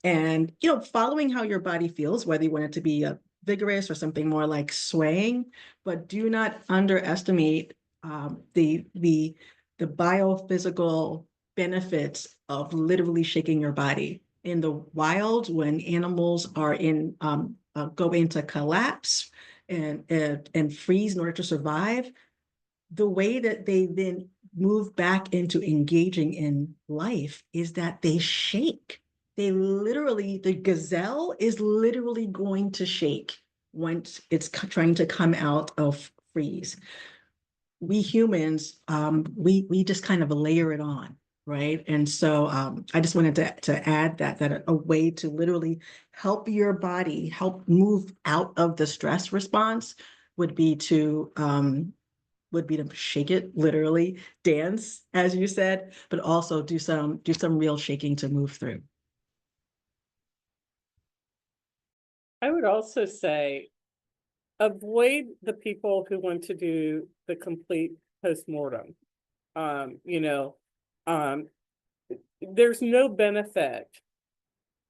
and following how your body feels, whether you want it to be vigorous or something more like swaying. But do not underestimate the biophysical benefits of literally shaking your body. In the wild, when animals are go into collapse and freeze in order to survive, the way that they then move back into engaging in life is that they shake. The gazelle is literally going to shake once it's trying to come out of freeze. We humans, we just kind of layer it on, right? And so I just wanted to add that a way to literally help your body help move out of the stress response would be to shake it, literally dance, as you said, but also do some real shaking to move through. I would also say avoid the people who want to do the complete postmortem. There's no benefit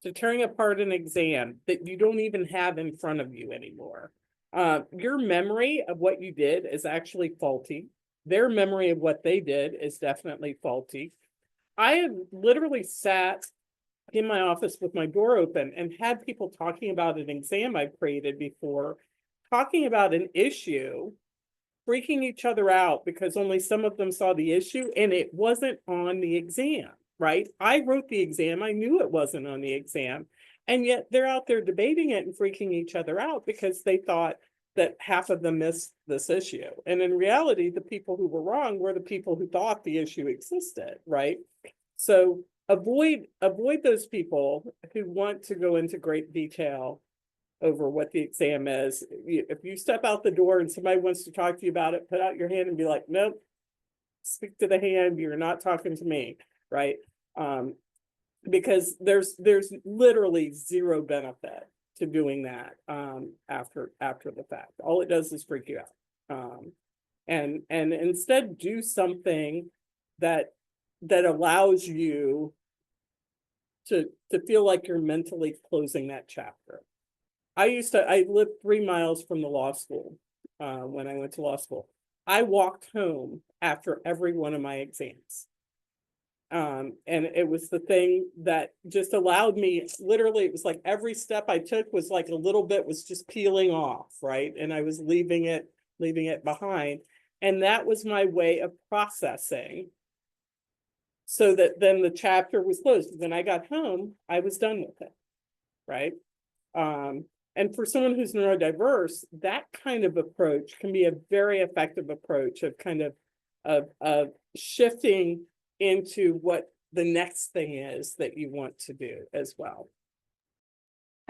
to tearing apart an exam that you don't even have in front of you anymore. Your memory of what you did is actually faulty. Their memory of what they did is definitely faulty. I have literally sat in my office with my door open and had people talking about an exam I've created before, talking about an issue, freaking each other out because only some of them saw the issue and it wasn't on the exam, right? I wrote the exam. I knew it wasn't on the exam. And yet they're out there debating it and freaking each other out because they thought that half of them missed this issue. And in reality, the people who were wrong were the people who thought the issue existed, right? So avoid those people who want to go into great detail over what the exam is. If you step out the door and somebody wants to talk to you about it, put out your hand and be like, nope, speak to the hand, you're not talking to me, right? Because there's literally zero benefit to doing that after the fact. All it does is freak you out. And instead do something that allows you to feel like you're mentally closing that chapter. I lived 3 miles from the law school when I went to law school. I walked home after every one of my exams. And it was the thing that just allowed me, literally, it was like every step I took was like a little bit was just peeling off, right? And I was leaving it behind. And that was my way of processing so that then the chapter was closed. When I got home, I was done with it, right? And for someone who's neurodiverse, that kind of approach can be a very effective approach of kind of shifting into what the next thing is that you want to do as well.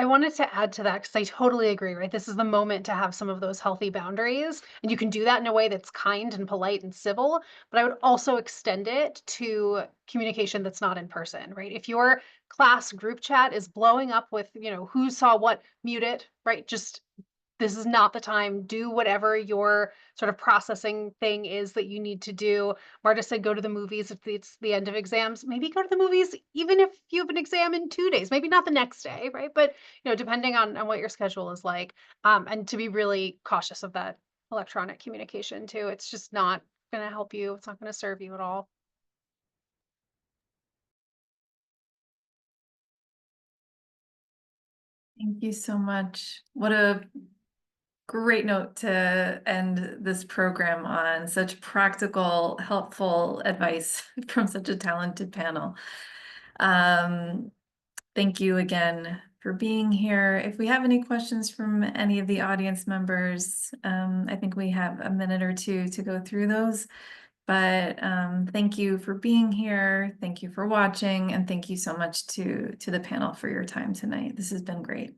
I wanted to add to that because I totally agree, right? This is the moment to have some of those healthy boundaries. And you can do that in a way that's kind and polite and civil. But I would also extend it to communication that's not in person, right? If your class group chat is blowing up with, who saw what, mute it, right? Just this is not the time. Do whatever your sort of processing thing is that you need to do. Marta said go to the movies if it's the end of exams. Maybe go to the movies even if you have an exam in 2 days, maybe not the next day, right? But depending on what your schedule is like, and to be really cautious of that electronic communication too. It's just not going to help you. It's not going to serve you at all. Thank you so much. What a great note to end this program on. Such practical, helpful advice from such a talented panel. Thank you again for being here. If we have any questions from any of the audience members, I think we have a minute or two to go through those. But thank you for being here. Thank you for watching. And thank you so much to the panel for your time tonight. This has been great.